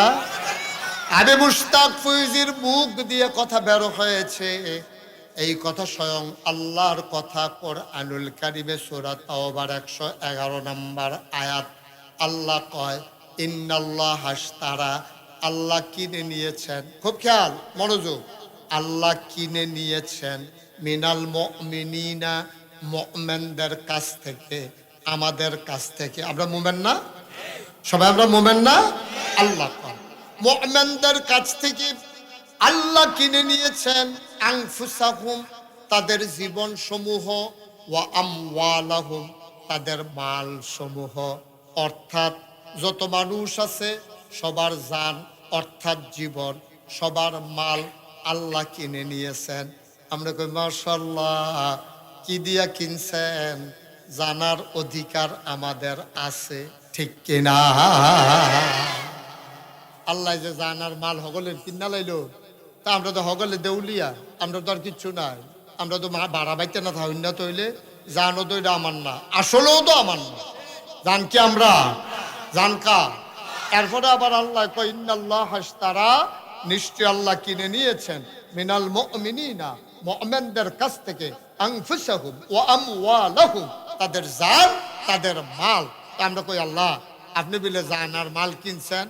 আবে মুশতাক ফৈজির মুখ দিয়ে কথা বের হয়েছে, এই কথা স্বয়ং আল্লাহর কথা। কোরআনুল কারিমে সূরা তাওবার 111 নম্বর আয়াত আল্লাহ কয় ইন্নাল্লাহ হাশতারা, আল্লাহ কিনে নিয়েছেন, খুব খেয়াল মনোযোগ, আল্লাহ কিনে নিয়েছেন মিনাল মুমিনিনা, মুমিনদের কাছ থেকে, আমাদের কাছ থেকে। আমরা মুমিন না সবাই, আমরা মুমিন না? আল্লাহ মুমিনদের কাছ থেকে আল্লাহ কিনে নিয়েছেন আনফুসাহুম, তাদের জীবন সমূহ, ওয়া আমওয়ালাহুম, তাদের মাল সমূহ। অর্থাৎ যত মানুষ আছে সবার জান অর্থাৎ জীবন, সবার মাল আল্লাহ কিনে নিয়েছেন। আমরা কই মাশাআল্লাহ, কি দিয়া কিনছেন? জানার অধিকার আমাদের আছে, ঠিক কিনা? আল্লাহ যে জানার মাল হগলের কিনা লাইলো, তা আমরা তো হগলে দেউলিয়া, আমরা তো আর কিচ্ছু নাই, আমরা তো ভাড়া বাইতে না থাকি না, তৈলে জানো তো এটা আমার না, আসলেও তো আমার না। জান কি আমরা? জান কা? এরপরে আবার আল্লাহ কয় ইন্নাল্লাহ হাশতারা, নিশ্চয় আল্লাহ কিনে নিয়েছেন মিনাল মুমিনিনা, মুমিনদের কাছ থেকে, আনফুসাহুম ওয়া আমওয়ালাহুম, তাদের জান তাদের মাল। আমরা কই আল্লাহ আপনি বলে জান আর মাল কিনছেন,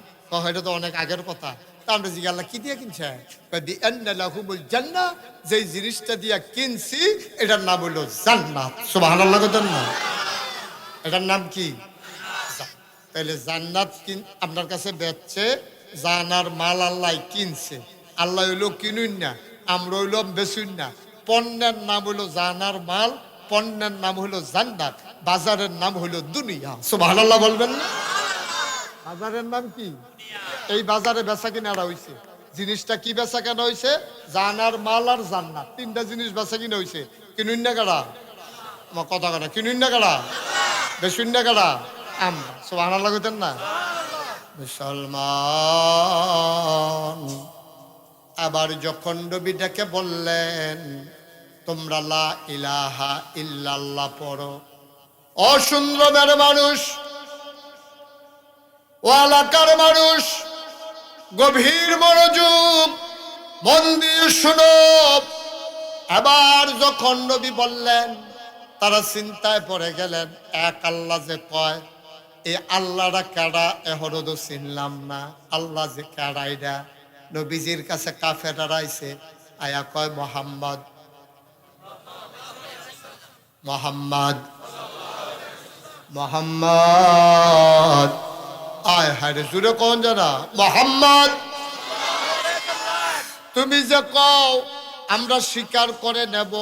এটা তো অনেক আগের কথা। তা আমরা জিজ্ঞাসা আল্লাহ কি দিয়ে কিনছেন? বিআন্না লাহুমুল জান্নাহ, যে জিনিসটা দিয়া কিনছি এটার নাম হলো জান্নাত। সুবহানাল্লাহ বলেন না? এটার নাম কি? তাহলে জান্নাত আপনার কাছে বেচছে, জানার মাল আল্লাহ কিনছে। আল্লাহ হইলো কিনুন না, আমরা হইলো বেচুন না। পণ্যের নাম হইলো জানার মাল, পণ্যের নাম হইলো জান্নাত, বাজারের নাম হইলো দুনিয়া। সুবহানাল্লাহ বলবেন না? বাজারের নাম কি? এই বাজারে বেচা কিনা হইছে, জিনিসটা কি বেচা কেনা হইছে? জানার মাল আর জান্নাত, তিনটা জিনিস বেচা কিনা হইছে। কিনুন না কারা? আমার কথা কথা, কিনুন না কারা? বেচুন না কারা? আমরা। সুবহানাল্লাহ কইতেন না? মুসলমান আবার যখন নবীটাকে বললেন তোমরা লা ইলাহা ইল্লাল্লাহ পড়ো, অসুন্দরের মানুষ, ও এলাকার মানুষ, গভীর মনোযোগ মন দিয়ে শুনো। এবার যখন নবী বললেন তারা চিন্তায় পড়ে গেলেন, এক আল্লাহ যে কয়, এই আল্লাহটা কেডা? এহরো তো চিনলাম না, আল্লাহ যে কেডা এটা? নবীজির কাছে কাফেররা আইছে, আয়া কয় মোহাম্মদ, মোহাম্মদ, মোহাম্মদ। আয় হায় রে, জুড়ে কোন জানা মোহাম্মদ। তুমি যে কও আমরা স্বীকার করে নেব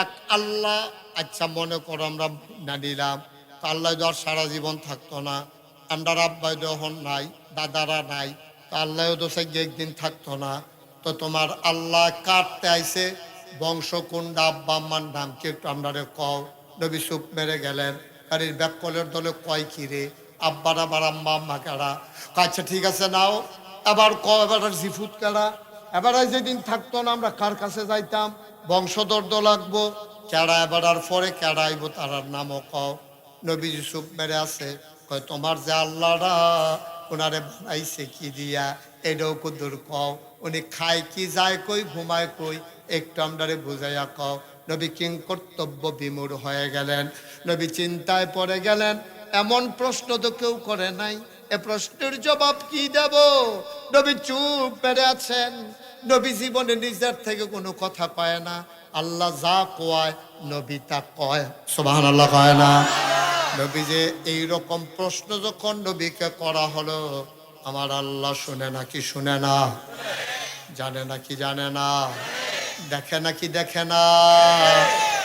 এক আল্লাহ, আচ্ছা মনে করো আমরা না নিলাম, তো আল্লাহ তো আর সারা জীবন থাকতো না, আমরা আব্বাই যখন নাই, দাদারা নাই, তো আল্লাহ তো সে একদিন থাকতো না, তো তোমার আল্লাহ কাটতে আইছে বংশ কোনটা, আব্বা আম্মার নাম কি একটু আমরা কও। নবী চুপ মেরে গেলেন, গাড়ির ব্যাককলের দলে কয় কিরে আব্বার আবার আম্মা আম্মা কারা, আচ্ছা ঠিক আছে নাও, আবার ক এবার জিফুত কারা, এবার যেদিন থাকতো না আমরা কার কাছে যাইতাম, বংশদর্দ লাগবো, কেডা এবার আর পরে কেডা আইব তার নামও কও। নবী চুপ মেরে আছে, কয় তোমার যে আল্লাহরা ওনারে বানাইছে কি দিয়া এটাও কুদুর কও, উনি খায় কি যায় কই ঘুমায় কই একটু আমরারে বুঝাইয়া কও। নবী কিং কর্তব্য বিমূঢ় হয়ে গেলেন, নবী চিন্তায় পড়ে গেলেন, এমন প্রশ্ন তো কেউ করে নাই, এ প্রশ্নের জবাব কি দেব। নবী চুপ মেরে আছেন, নবী জীবনে নিজের থেকে কোনো কথা কয় না, আল্লাহ যা কয় নবী তা কয়, সুবহানাল্লাহ কয় না। নবী যে এইরকম প্রশ্ন যখন নবীকে করা হলো, আমার আল্লাহ শুনে নাকি শুনে না, জানে নাকি জানে না, দেখে নাকি দেখে না।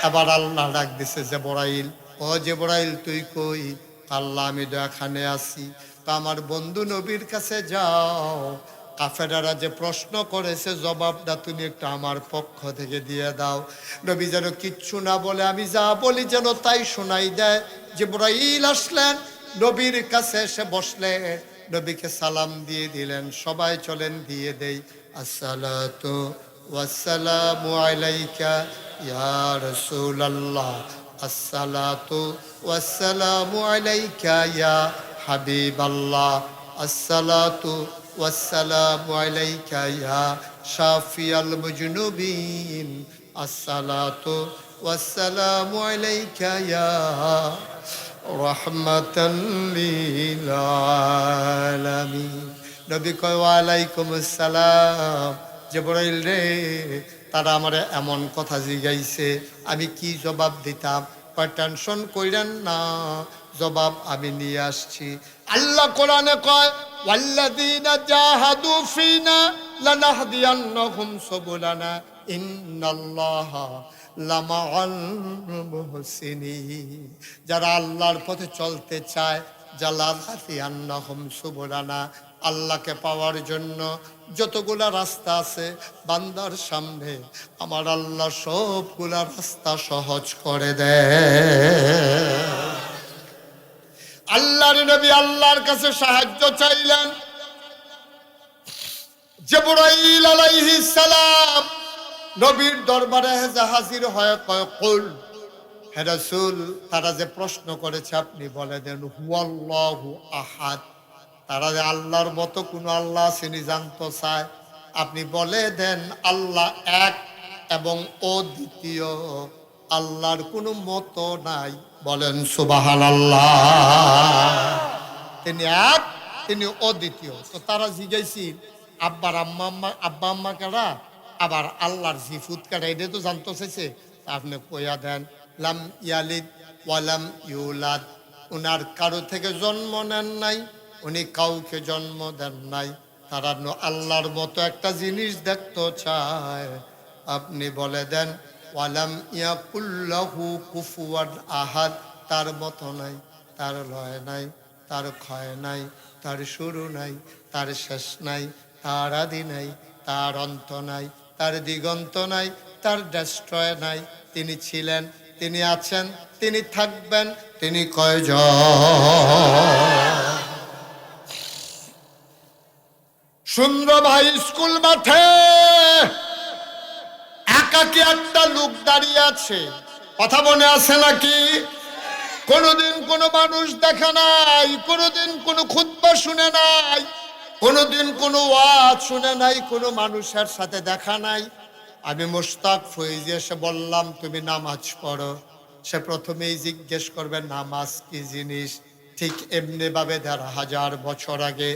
এবার আল্লাহ ডাক দিছে জিবরাইল, ও জিবরাইল তুই কই? আল্লাহ আমি তো এখানে আছি। তা আমার বন্ধু নবীর কাছে যাও, কাফেরারা যে প্রশ্ন করেছে জবাবটা তুমি একটু আমার পক্ষ থেকে দিয়ে দাও। নবী যেন কিচ্ছু না বলে আমি যা বলি যেন তাই শোনাই দেয়। জিবরাইল আসলেন, নবীর কাছে এসে বসলেন, নবীকে সালাম দিয়ে দিলেন, সবাই চলেন দিয়ে দেই। আসসালাতু ওয়াসসালামু আলাইকা ইয়া রাসূলুল্লাহ, আসসালাতু ওয়াসসালামু আলাইকা ইয়া হাবিবাল্লাহ, আসসালাতু ওয়াসসালামু আলাইকা ইয়া শাফিয়াল মুজনুবিন, আসসালাতু ওয়াসসালামু আলাইকা ইয়া রাহমাতাল লিল আলামিন। নবী কয় ওয়া আলাইকুমুস সালাম। জিবরাইল রে, তারা আমার এমন কথা জিগাইছে, আমি কি জবাব দিতাম? কয় টেনশন কইরেন না, জবাব আমি নিয়ে আসছি। আল্লাহ কোরআনে কয় ওয়াল্লাযীনা জাহাদু ফিনা লানাহদিয়ান্নাহুম সুবুলানা ইন্নাল্লাহা লামাআল মুহসিনিন। যারা আল্লাহর পথে চলতে চায়, লানাহদিয়ান্নাহুম সুবুলানা, আল্লাহকে পাওয়ার জন্য যতগুলা রাস্তা আছে বান্দার সামনে, আমার আল্লাহ সবগুলা রাস্তা সহজ করে দেয়। আল্লাহর নবী আল্লাহর কাছে সাহায্য চাইলেন। জিবরাইল আলাইহিস সালাম নবীর দরবারে হাজির হয়ে কয় কুল, হে রাসূল, তারা যে প্রশ্ন করেছে আপনি বলে দেন হুয়াল্লাহু আহাদ। তারা যে আল্লাহর মতো কোন আল্লাহ তিনি জানতে চায়, আপনি বলে দেন আল্লাহ এক এবং অদ্বিতীয়, আল্লাহর কোনো মতো নাই, বলেন সুবহানাল্লাহ। তিনি এক, তিনি অদ্বিতীয়। তো তারা জিজ্ঞাসি আব্বা আম্মা কারা, আবার আল্লাহর জিফুত কারা, এটা তো জানতে চাইছে। আপনি কইয়া দেন লাম ইয়ালিদ ওয়ালাম ইউলাদ, উনার কারো থেকে জন্ম নেন নাই, উনি কাউকে জন্ম দেন নাই। তারা আল্লাহর মতো একটা জিনিস দেখতে চায়, আপনি বলে দেন ওয়ালাম ইয়াকুল্লাহু কুফুয়ান আহাদ, তার মতো নাই, তার লয় নাই, তার ক্ষয় নাই, তার শুরু নাই, তার শেষ নাই, তার আদি নাই, তার অন্ত নাই, তার দিগন্ত নাই, তার ডেস্ট্রয় নাই। তিনি ছিলেন, তিনি আছেন, তিনি থাকবেন, তিনি কয়জন? সুন্দর ভাই স্কুল মাঠে একাকি একটা লোক দাঁড়িয়ে আছে, কথা মনে আছে নাকি? কোনদিন কোনো মানুষ দেখে নাই, কোনদিন কোনো খুতবা শুনে নাই, কোনদিন কোনো ওয়াজ শুনে নাই, কোনো মানুষের সাথে দেখা নাই। আমি মুশতাক ফয়েজি এসে বললাম তুমি নামাজ পড়ো, সে প্রথমেই জিজ্ঞেস করবে নামাজ কি জিনিস। ঠিক এমনি ভাবে ১৫০০ বছর আগে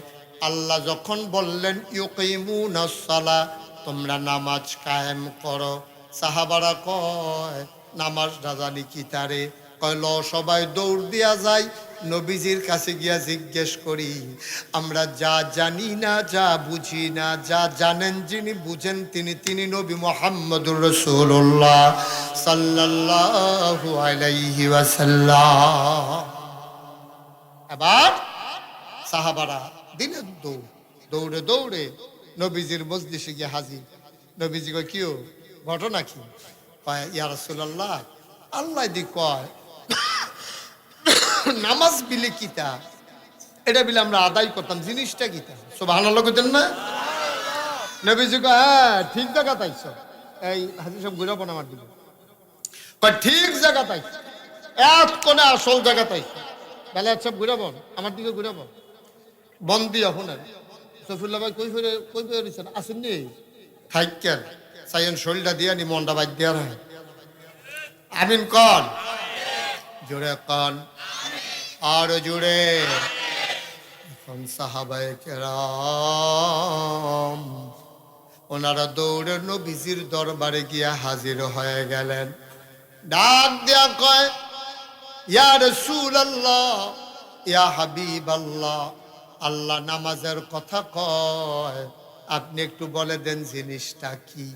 আল্লাহ যখন বললেন ইউকিমুনাস সালাহ, তোমরা নামাজ কায়েম করো, সাহাবারা কয় নামাজ জানি কি তারে? কয় ল সবাই দৌড় দিয়া যায়, নবীজির কাছে গিয়া জিজ্ঞেস করি, আমরা যা জানি না, যা বুঝি না, যা জানেন যিনি, বুঝেন তিনি নবী মুহাম্মদুর রাসূলুল্লাহ সাল্লাল্লাহু আলাইহি ওয়াসাল্লাম। এবার সাহাবারা দিনের দৌড়ে দৌড়ে নবীজির মজলিসে গিয়ে হাজির। নবীজি কয় কিও ঘটনা কি? কয় ইয়া রাসূলুল্লাহ, আল্লাহ দি কয় নামাজ বিলে কিতা, এটা বিলে আমরা আদায় করতাম, জিনিসটা কিতা? সুবহানাল্লাহ কইতেন না? নবীজি কয় হ্যাঁ ঠিক জায়গা তাইছো। এই হাজির সব ঘুরে পড়া আমার দিকে কয় ঠিক জায়গা তাইছো, এক কোণে আসল জায়গা তাইছো। বেলা সব ঘুরে পড় আমার দিকে ঘুরে পড় বন্দি আপনার সফিউল্লাহ ভাই কই ফিরেছেন আসেননি? থাকেন সাইন শরীরটা দিয়া নি মনটা বাদ দিয়া রাখেন। আমিন কন, জোরে কন, আর জোরে। এখন সাহাবায়ে কেরাম ওনারা দৌড়ে নবীজির দরবারে গিয়া হাজির হয়ে গেলেন। ডাক দিয়া কয় ইয়া রাসূলুল্লাহ, ইয়া হাবিবাল্লাহ, আল্লাহ নামাজের কথা কয়, আপনি একটু বলে দেন জিনিসটা কি?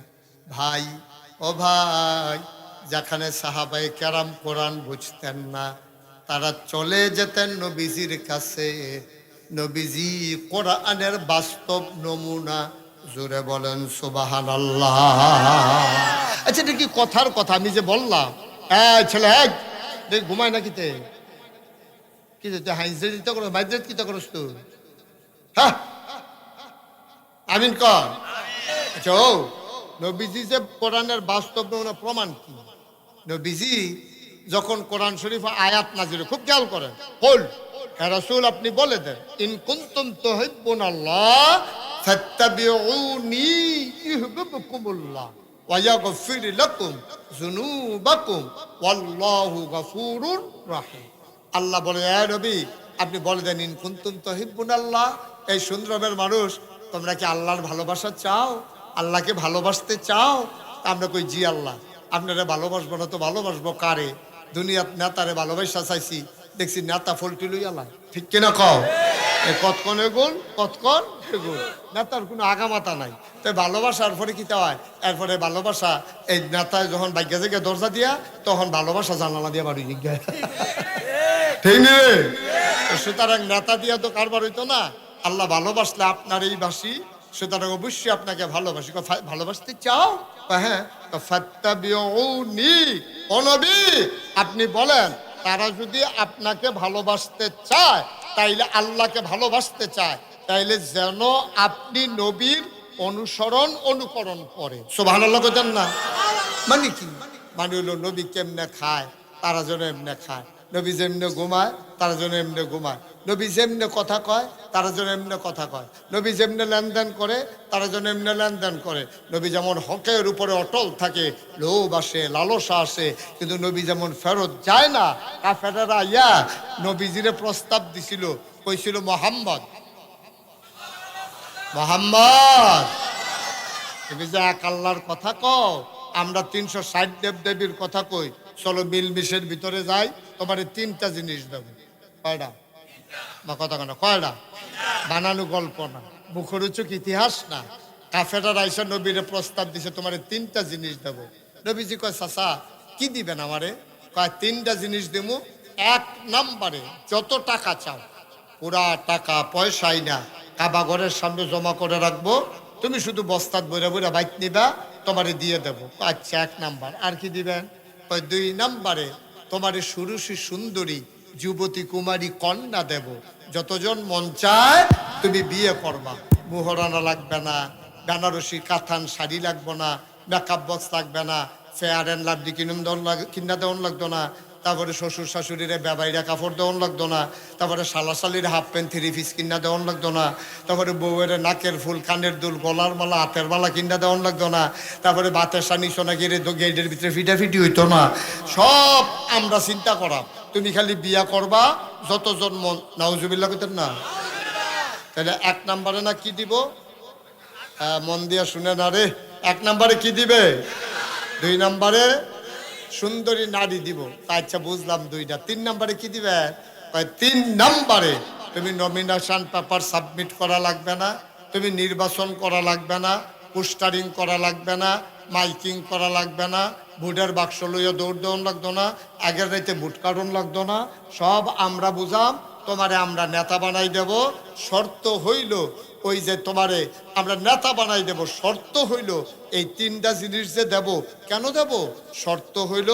ভাই ও ভাই, যেখানে সাহাবায়ে কেরাম কোরআন বুঝতেন না, তারা চলে যেতেন নবীজির কাছে। নবীজি কোরআনের বাস্তব নমুনা, জোরে বলেন সুবহানাল্লাহ। আচ্ছা এটা কি কথার কথা আমি যে বললাম? ছেলে ঘুমায় না কিতে কি হাইজে দিতে করো, বাইজে কিতে করস তুই? হ্যাঁ আমিন কর। আচ্ছা ও নবীজি যে কোরআনের বাস্তব নমুনা প্রমাণ কি? নবীজি যখন কোরআন শরীফ আয়াত নাজিল, খুব খেয়াল করেন, কুল হে রাসূল আপনি বলে দেন ইন কুনতুম তুহিব্বুনাল্লাহ ফাত্তাবিউনি ইউহিব্বুকুমুল্লাহ ওয়া ইয়াগফির লাকুম যুনুবাকুম ওয়াল্লাহু গফুরুর রহিম। আল্লাহ বলে হে নবী আপনি বলে দেন ইন কুনতুম তুহিব্বুনাল্লাহ, এই সুন্দরমের মানুষ তোমরা কি আল্লাহর ভালোবাসা চাও? আল্লাহকে ভালোবাসতে চাও? আমরা কই জি আল্লাহ, আপনারা ভালোবাসবো না তো ভালোবাসবো কারে? দুনিয়ার নেতারে ভালোবাসা চাইছি, দেখছি নেতা ফলটি লইয়া লাই, ঠিক কিনা কও? কতক্ষণ এগুন কতক্ষণ এগুন, নেতার কোনো আগামাতা নাই। তাই ভালোবাসার পরে কি হয়? এরপরে ভালোবাসা এই নেতায় যখন বাইকে থেকে দরজা দিয়া, তখন ভালোবাসা জানালা দিয়া বাড়ি গিয়ে, ঠিক নেই? সুতরাং নেতা দিয়া তো কারবার হইতো না। আল্লাহ ভালোবাসলে আপনার এই বাসি, সুতরাং অবশ্যই আপনাকে ভালোবাসি। ভালোবাসতে চাও? হ্যাঁ, ও নবী আপনি বলেন তারা যদি আপনাকে ভালোবাসতে চায়, তাইলে আল্লাহকে ভালোবাসতে চায়, তাইলে যেন আপনি নবীর অনুকরণ করে। সুবহানাল্লাহ বলেন না? মানে কি? মানে হলো নবী কেমনে খায় তারা যেন এমনে খায়, নবী যেমনে ঘুমায় তারা যেন এমনে ঘুমায়, নবী যেমনে কথা কয় তারা যেন এমনে কথা কয়, নবী যেমনে লেনদেন করে তারা যেন এমনে লেনদেন করে, নবী যেমন হকের উপরে অটল থাকে, লোভ আসে লালসা আসে, কিন্তু নবী যেমন ফেরত যায় না। কাফেরেরা ইয়া নবীজিরে প্রস্তাব দিছিল, কইছিল মোহাম্মদ তুমি যে এক আল্লাহর কথা কও, আমরা 360 দেব দেবীর কথা কই, চলো মিলমিশের ভিতরে যাই, তোমার 3টা জিনিস দেবো। কয়টা? বা কথা কেন কয়টা? বানানো গল্প না, মুখরোচক ইতিহাস না। কাফেররা আইসা নবীরে প্রস্তাব দিছে তোমার 3টা জিনিস দেবো। নবীজি কয় চাচা কি দিবেন আমারে? কয় 3টা জিনিস দেবো। 1 নম্বরে যত টাকা চাও, পুরা টাকা পয়সাই না, কাবা ঘরের সামনে জমা করে রাখবো, তুমি শুধু বস্তাত বইরা বইরা বাইক নিবা, তোমারে দিয়ে দেবো। আচ্ছা 1 নাম্বার। আর কি দিবেন? 2 নম্বরে তোমারে সুরুষি সুন্দরী যুবতী কুমারী কন্যা দেব, যতজন মন চায় তুমি বিয়ে করবা। মুহরানা লাগবে না, বেনারসি কাতান শাড়ি লাগবে না, মেকআপ বক্স লাগবে না, ফেয়ার অ্যান্ড লাভলি কিনা দেওয়ান লাগতো না, তারপরে শ্বশুর শাশুড়িরে বেবাইরা কাপড় দেওয়ান লাগতো না, তারপরে শালাশালির হাফ প্যান্ট 3 পিস কিনা দেওয়ান লাগতো না, তারপরে বউয়ের নাকের ফুল কানের দুল গলার মালা হাতের মালা কিনা দেওয়ান লাগতো না, তারপরে বাতের সানি সোনা গিরে গেটের ভিতরে ফিটাফিটি হইতো না। সব আমরা চিন্তা করা, তুমি খালি বিয়া করবা, যতজন মন। নাউজুবিল্লাহ কইতেন না? তাহলে 1 নম্বরে না কি দিব? মন দিয়া শুনে না রে, 1 নম্বরে কি দিবে? 2 নম্বরে সুন্দরী নারী দিব। আচ্ছা বুঝলাম 2টা। 3 নম্বরে কি দিবে? 3 নম্বরে তুমি নমিনেশন পেপার সাবমিট করা লাগবে না, তুমি নির্বাচন করা লাগবে না, পোস্টারিং করা লাগবে না, মাইকিং করা লাগবে না, ভোটের বাক্স লইয়া দৌড় দেওয়ান লাগতো না, আগের রাইতে ভোট কার্ডন লাগতো না, সব আমরা বুঝাম। তোমারে আমরা নেতা বানাই দেব, শর্ত হইল ওই যে তোমারে আমরা নেতা বানাই দেব, শর্ত হইল এই 3টা জিনিস যে দেব। কেন দেব? শর্ত হইল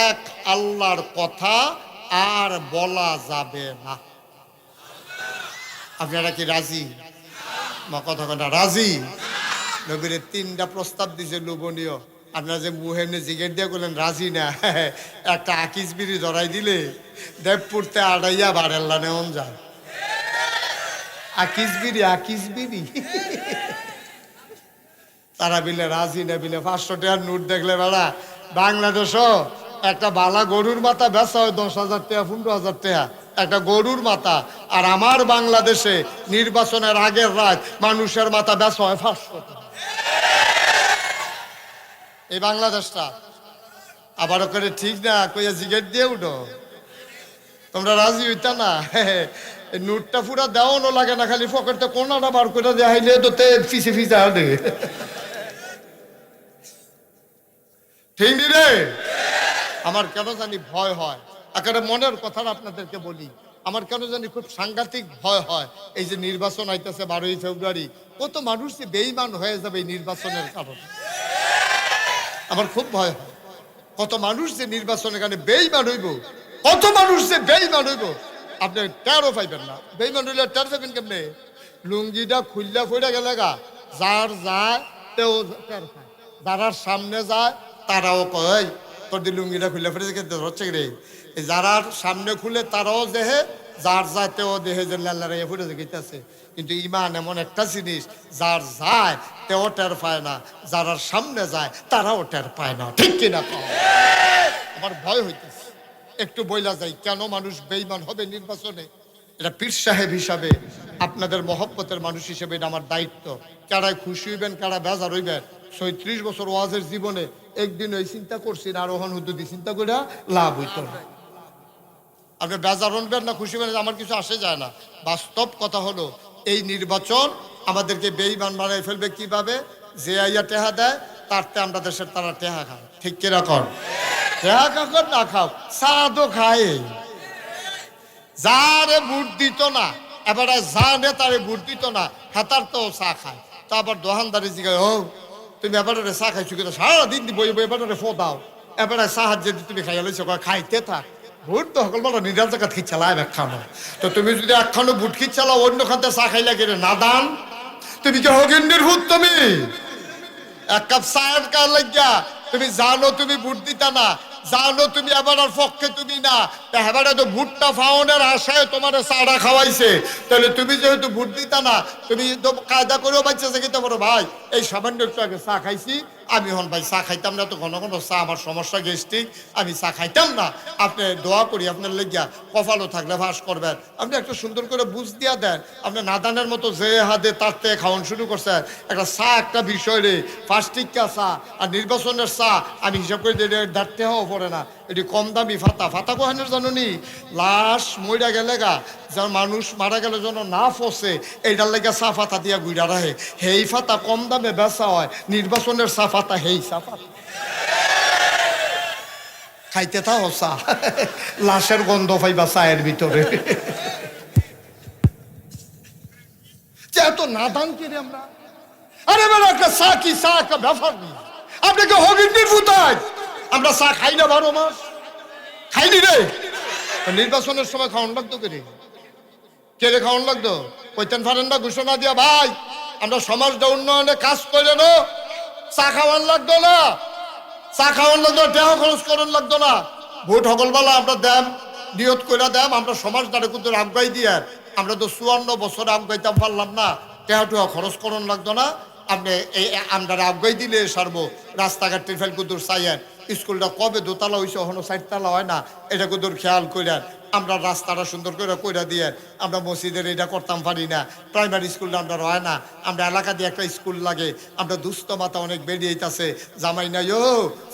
এক, আল্লাহর কথা আর বলা যাবে না। আপনারা কি রাজি? কথা কথা রাজি? নবীরে 3টা প্রস্তাব দিছে লোভনীয়। আপনারা যে মুহেমনে জিগের দিয়ে করলেন রাজি না, একটা আকিস বিড়ি ধরাই দিলে দেবপুরতে আড়াইয়া বাড়াল্লা নেমন যায়। আকিস বিড়ি তারা বিলে রাজি না, বিলে 500 টাকার নোট দেখলে বেড়া বাংলাদেশও একটা বালা গরুর মাথা বেচা হয় 10,000 টাকা 15,000 টাকা একটা গরুর মাথা। আর আমার বাংলাদেশে নির্বাচনের আগের রাত মানুষের মাথা বেচা হয় 500 টাকা। এই বাংলাদেশটা আবার করে ঠিক না কইয়া জিগেট দিয়ে উঠো। তোমরা রাজি হইতা না? নোটটা পুরা দেওয়ানো লাগে না, খালি পকেটটা কোনাটা বার করে দেখাইলে তো ফিসে ফিসে আনে। ঠিক নি রে? আমার কেন জানি ভয় হয়, একেবারে মনের কথাটা আপনাদেরকে বলি, আমার কেন জানি খুব সাংঘাতিক ভয় হয়। এই যে নির্বাচন আইতেছে 12ই ফেব্রুয়ারি, কত মানুষ যে বেঈমান হয়ে যাবে এই নির্বাচনের কারণে। আমার খুব ভয় হয়, কত মানুষ যে নির্বাচনের কারণে বেঈমান হইব, কত মানুষ যে বেঈমান হইব আপনি টেরও পাইবেন না। বেঈমান হইলে টের পাইবেন কেমনে? লুঙ্গিটা খুললা ফইরা গেলে গা, যার যায় তেও টের পায়, যারা সামনে যায় তারাও কয় তোর দি লুঙ্গিটা খুললা ফিরে হচ্ছে রে। যারা সামনে খুলে তারাও দেহে, যার যায় তেও দেহে যে লাল্লারাইয়া ফুটে গেছে। কিন্তু ইমান এমন একটা জিনিস, যার যায় তেও টের পায় না, যারা সামনে যায় তারাও টের পায় না। ঠিক কিনা? আমার ভয় হইতেছে। একটু বইলা যাই কেন মানুষ বেঈমান হবে নির্বাচনে। এটা পীর সাহেব হিসাবে, আপনাদের মহব্বতের মানুষ হিসেবে এটা আমার দায়িত্ব। কারায় খুশি হইবেন, কারা বেজার হইবেন। 36 বছর ওয়াজের জীবনে একদিন ওই চিন্তা করছি না, আরোহণ হুদুদি চিন্তা করে লাভ হইত না। আপনি বেজার হবেন না খুশি হবেন আমার কিছু আসে যায় না। বাস্তব কথা হলো এই নির্বাচন আমাদেরকে বেঈমান বানাই ফেলবে কিভাবে? যে আইয়া টেহা দেয় তারতে আমরা দেশের তারা টেহা খায়। ঠিক কিরকম? টেহা কাকর না খাও, সাদও খায়। যারে ভোট দিত না, এবারে যা নেতারে ভোট দিত না হেতার তো চা খায়। তারপর দোকানদারি জিগায়, ও তুমি এবারে চা খাইছো কিন্তু সারাদিন বই বই এবারে ফো দাও, এবারে সাহায্য তুমি খাইয়া লইছো, খাইতে থাক। ভোট তো সকল বলো নিরাল জায়গা খিচ্ছালায় একখানো। তো তুমি যদি একখানো ভোট খিচ্ছালাও অন্য খানতে চা খাইলা গেলে না দান, তুমি কি হগিন্ডির ভূত? তুমি 1 কাপ চায়ের কার লাগিয়া তুমি জানো তুমি ভোট দিতা না, জানো তুমি এবার পক্ষে তুমি না, এবারে তো ভোটটা ফাউনের আশায় তোমার চাটা খাওয়াইছে, তাহলে তুমি যেহেতু ভোট দিতা না, তুমি তো কায়দা করেও বাচ্চা যেতে পারো ভাই এই সামান্য একটু আগে চা খাইছি, আমি হন ভাই চা খাইতাম না, তো ঘন ঘন চা আমার সমস্যা গ্যাস্ট্রিক, আমি চা খাইতাম না, আপনি দোয়া করি আপনার লেগিয়া কপালও থাকলে ফাঁস করবেন। আপনি একটা সুন্দর করে বুঝ দিয়া দেন, আপনি নাদানের মতো যে হাতে তার থেকে খাওয়ান শুরু করছেন। একটা চা একটা বিষয় রে, ফাস্টিকা চা আর নির্বাচনের চা আমি হিসাব করে দাঁড়তে হওয়া পড়ে না, এটি কম দামি ফাতা। ফাতা কোহানের জানুনি লাশ মইরা গেলে গা, যার মানুষ মারা গেলে যেন না ফসে এইটার লেগে চা ফাতা দিয়া গুইরা রাখে, হেই ফাতা কম দামে বেচা হয়। নির্বাচনের চা ফাতা হেই চা ফাতা খাইতে থাও চা, লাশের গন্ধ পাইবা চায়ের ভিতরে। এত নাদান কিরে আমরা। আরে বেলা একটা চা কি চা একটা ব্যাপার নেই, আপনাকে হগিন্ডির ভূতায় আমরা চা খাই না 12 মাস, খাইনি রে। নির্বাচনের সময় খাওয়ান লাগতো কে রে? কে রে খাওয়ান লাগতো? কইতেন পারেন না ঘোষণা দিয়া ভাই আমরা সমাজটা উন্নয়নে কাজ করে নো, চা খাওয়ান লাগতো না, চা খাওয়ান লাগতো, টেহা খরচ করান লাগতো না। ভোট সকলবেলা আমরা দেম নিয়ত করে দেম, আমরা সমাজটারে কিন্তু আগাই দিয়ে, আমরা তো 54 বছর আগাইতাম পারলাম না, টেহা টুহা খরচ করন লাগতো না। আপনি এই আমরা আগাই দিলে সারবো, রাস্তাঘাট টিফেল কুতুর চাইয়েন স্কুলটা কবে দোতলা হয়েছে এখনো 4 তলা হয় না, এটা কদর খেয়াল করেন। আমরা রাস্তাটা সুন্দর করে কইরা দিয়ে আমরা মসজিদের এটা করতাম পারি না, প্রাইমারি স্কুলটা আমরা হয় না, আমরা এলাকা দিয়ে একটা স্কুল লাগে, আমরা দুস্থ মাতা অনেক বেরিয়েছে, জামাই নাই ও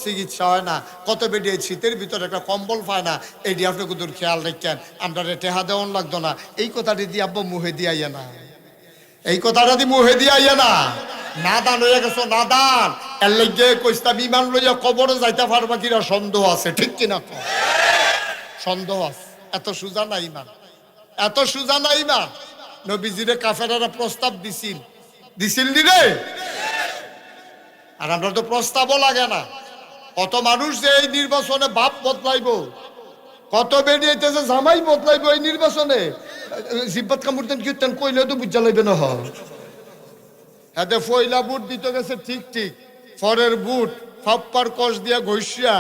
চিকিৎসা হয় না, কত বেরিয়ে শীতের ভিতরে একটা কম্বল পায় না, এইটি আপনি কদর খেয়াল রাখেন। আমরা টেহা দেওয়ান লাগতো না, এই কথাটি দিয়ে আব্বা মুহে দিয়ে আইয়া না, এই কথাটা দিয়ে মুহে দিয়ে আইয়া না, নাদান হয়ে গেছো নাদান। এর লেগে কইস্তা বিমান লইয়া কবরে যাইতে পারবা কিনা সন্দেহ আছে, ঠিক কিনা? সন্দেহ আছে, এত সুজা না ইমান, এত সুজা না ইমান। নবীজিরে কাফেরারা প্রস্তাব দিছিল নি রে? আর আমরা তো প্রস্তাবও লাগে না। কত মানুষ যে এই নির্বাচনে বাপ বদলাইব, কত বেরিয়েছে জামাই বদলাইব এই নির্বাচনে। জিব্বাত কামড়তেন কীর্তন কইলে তো বুঝা লাগবে না। হাতে ফয়লা বুট দিতে গেছে ঠিক ঠিক, ফরের বুট ফাপ্পার কষ দিয়া ঘষিয়া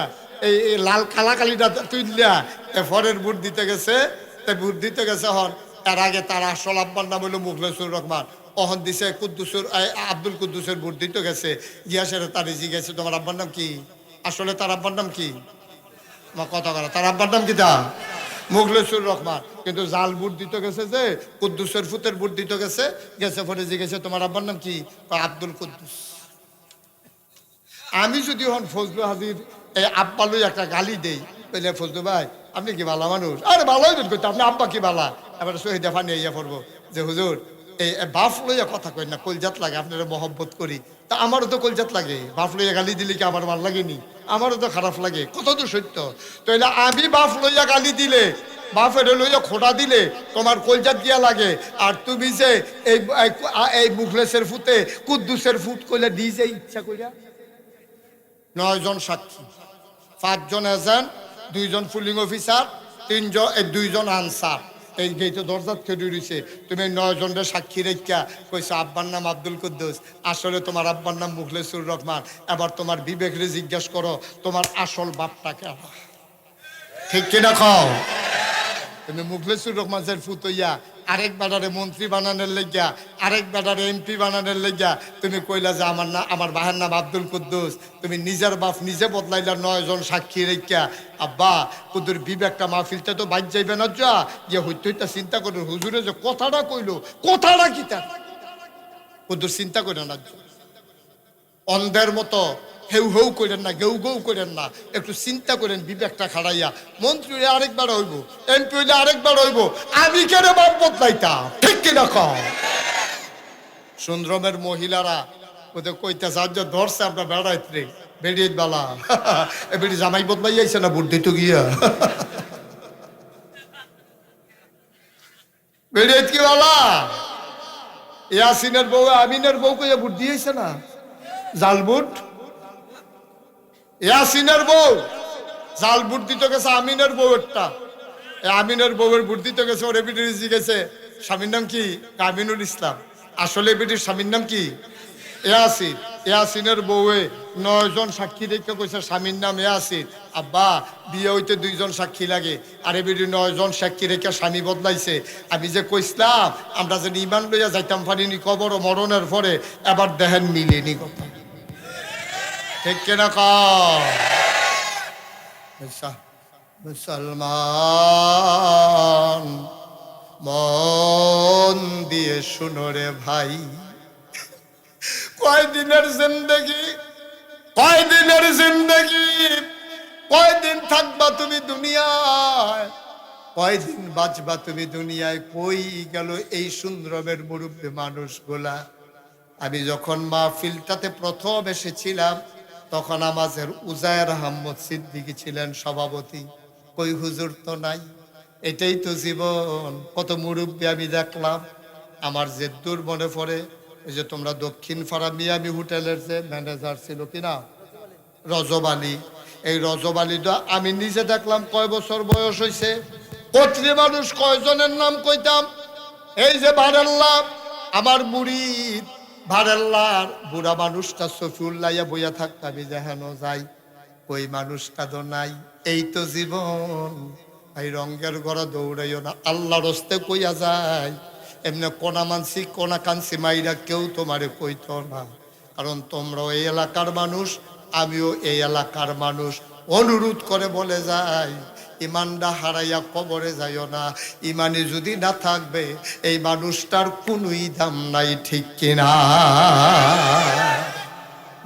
এই লাল কালাকালিটা তুইলিয়া ফরের বুট দিতে গেছে। তাই বুট দিতে গেছে হন, তার আগে তার আসল আব্বার নাম হলো মুখলেসুর রহমান, অহন দিছে কুদ্দুসুর আব্দুল কুদ্দুসের বুট দিতে গেছে। গিয়াসের তার জিজ্ঞেস তোমার আব্বার নাম কি? আসলে তার আব্বার নাম কি? আমার কথা বলা, তার আব্বার নাম কি? তা মুখলেসুর রহমান। কিন্তু জাল বুট দিতে গেছে, যে কুদ্দুসের ফুতের বুট দিতে গেছে, গেছে পরে জিজ্ঞেস তোমার আব্বার নাম কি? আব্দুল কুদ্দুস। আমি যদি হন ফজলু হাজির এই আব্বা লই একটা গালি দেই, বলে ফজলু ভাই আপনি কি বালা মানুষ? আরে ভালোই করতে, আপনি আব্বা কি বালা? এবার শহীদা ফানি ইয়া পড়বো যে হুজুর এই বাপ লইয়া কথা কই না, কলজাত লাগে, আপনারা মহব্বত করি। তা আমারও তো কলজাত লাগে, বাপ লইয়া গালি দিলে কি আমার ভাল লাগেনি? আমারও তো খারাপ লাগে, কত তো সত্য। তো আমি বাপ লইয়া গালি দিলে, বাপের লইয়া খোটা দিলে তোমার কলজাত গিয়া লাগে। আর তুমি যে এই মুখলেসের ফুতে কুদ্দুসের ফুট কইলে দিয়েছে ইচ্ছা কইরা। 9 জন সাক্ষী, 5 জন এজেন্ট, 2 জন পুলিং অফিসার, 2 জন আনসার, এই গেইতে দরজাত খেয়ে রয়েছে। তুমি 9 জনের সাক্ষী রেখা কইছো আব্বার নাম আব্দুল কুদ্দুস, আসলে তোমার আব্বার নাম মুখলেসুর রহমান। এবার তোমার বিবেকরে জিজ্ঞেস করো তোমার আসল বাপটা কে? ঠিক কিনা খাও? তুমি মুখলেসুর রহমানের ফুতইয়া আরেক বেটারে মন্ত্রী বানানোর লেগিয়া, আরেক বেটারে এমপি বানানোর লেগিয়া তুমি কইলা যে আমার বাহের নাম আব্দুল কুদ্দুস। তুমি নিজের বাপ নিজে বদলাইলা 9 জন সাক্ষী রেখা। আব্বা কুদ্দুর বিবেকটা মাহফিলটা তো বাদ যাইবে না, যা যে হইতে চিন্তা করো হুজুরে যে কথাটা কইলো, কথাটা কি তার কুদ্দুর চিন্তা করে না। অন্ধের মতো হেউ হেউ করেন না, গেউ গেউ করেন না, একটু চিন্তা করেন বিবেকটা খাড়াইয়া। মন্ত্রী হইলে আরেকবার হইব, এমপি হইলে আরেকবার হইব, আমি কেন বাপ বদলাইতাম? ঠিক কিনা কও? সুন্দরমের মহিলারা ওদের কইতে সাহায্য ধরছে আমরা বেড়াইতে বেরিয়ে বালা বেড়ি জামাই বদলাই যাইছে না বুদ্ধি তো গিয়া বেরিয়ে কি বালা ইয়াসিনের বউ আমিনের বউ কইয়া বুদ্ধি হয়েছে না জাল বুট। ইয়াসিনের বউ জাল বুট দিতে গেছে আমিনের বউ একটা, আমিনের বউয়ের বুট দিতে গেছে, ওর এবিডির জিগেছে স্বামীর নাম কি? আমিনুল ইসলাম। আসলে এবিডির স্বামীর নাম কি? ইয়াসিন। ইয়াসিনের বউয়ে 9 জন সাক্ষী রেখে কইছে স্বামীর নাম ইয়াসিন। আব্বা বিয়ে হইতে 2 জন সাক্ষী লাগে, আর এবিডি 9 জন সাক্ষী রেখে স্বামী বদলাইছে। আমি যে কইছিলাম আমরা যে ইমান লইয়া যাইতাম পারিনি কবর ও মরণের পরে, এবার দেখেন মিলেনি কথা। ঠিক কিনা কও? মুসলমান মন দিয়ে শুনো রে ভাই, কয়দিনের জিন্দেগি, কয়দিনের জিন্দেগি, কয়দিন থাকবা তুমি দুনিয়ায়, কয়দিন বাঁচবা তুমি দুনিয়ায়। কই গেল এই সুন্দরমের মুরব্বী মানুষগুলা? আমি যখন মাহফিলটাতে প্রথম এসেছিলাম তখন আমাদের উজায়ের আহমদ সিদ্দিকী ছিলেন সভাপতি। কই হুজুর তো নাই, এটাই তো জীবন। কত মুরব্বী আমি দেখলাম। আমার যে দূর মনে পড়ে, ওই যে তোমরা দক্ষিণ পাড়া মিয়ামি হোটেলের যে ম্যানেজার ছিল কিনা রজব আলী, এই রজব আলীটা আমি নিজে দেখলাম কয় বছর বয়স হয়েছে। কত্রী মানুষ কয়জনের নাম কইতাম, এই যে বারেল্লা আমার মুরিদ, ভারেল্লার বুড়া মানুষটা সফিউল্লাইয়া বইয়া থাকতে আমি দেখানো যাই, ওই মানুষটা তো নাই। এই তো জীবন। এই রঙ্গের ঘরে দৌড়াইও না, আল্লাহর হস্তে কইয়া যায়। এমনি কোনা মানসি কোনা কানসি মাইরা কেউ তোমারে কইতো না, কারণ তোমরা এই এলাকার মানুষ, আমিও এই এলাকার মানুষ অনুরোধ করে বলে যাই, ইমানটা হারাইয়া কবরে যাইও না। ইমানে যদি না থাকবে এই মানুষটার কোনোই দাম নাই, ঠিক কিনা?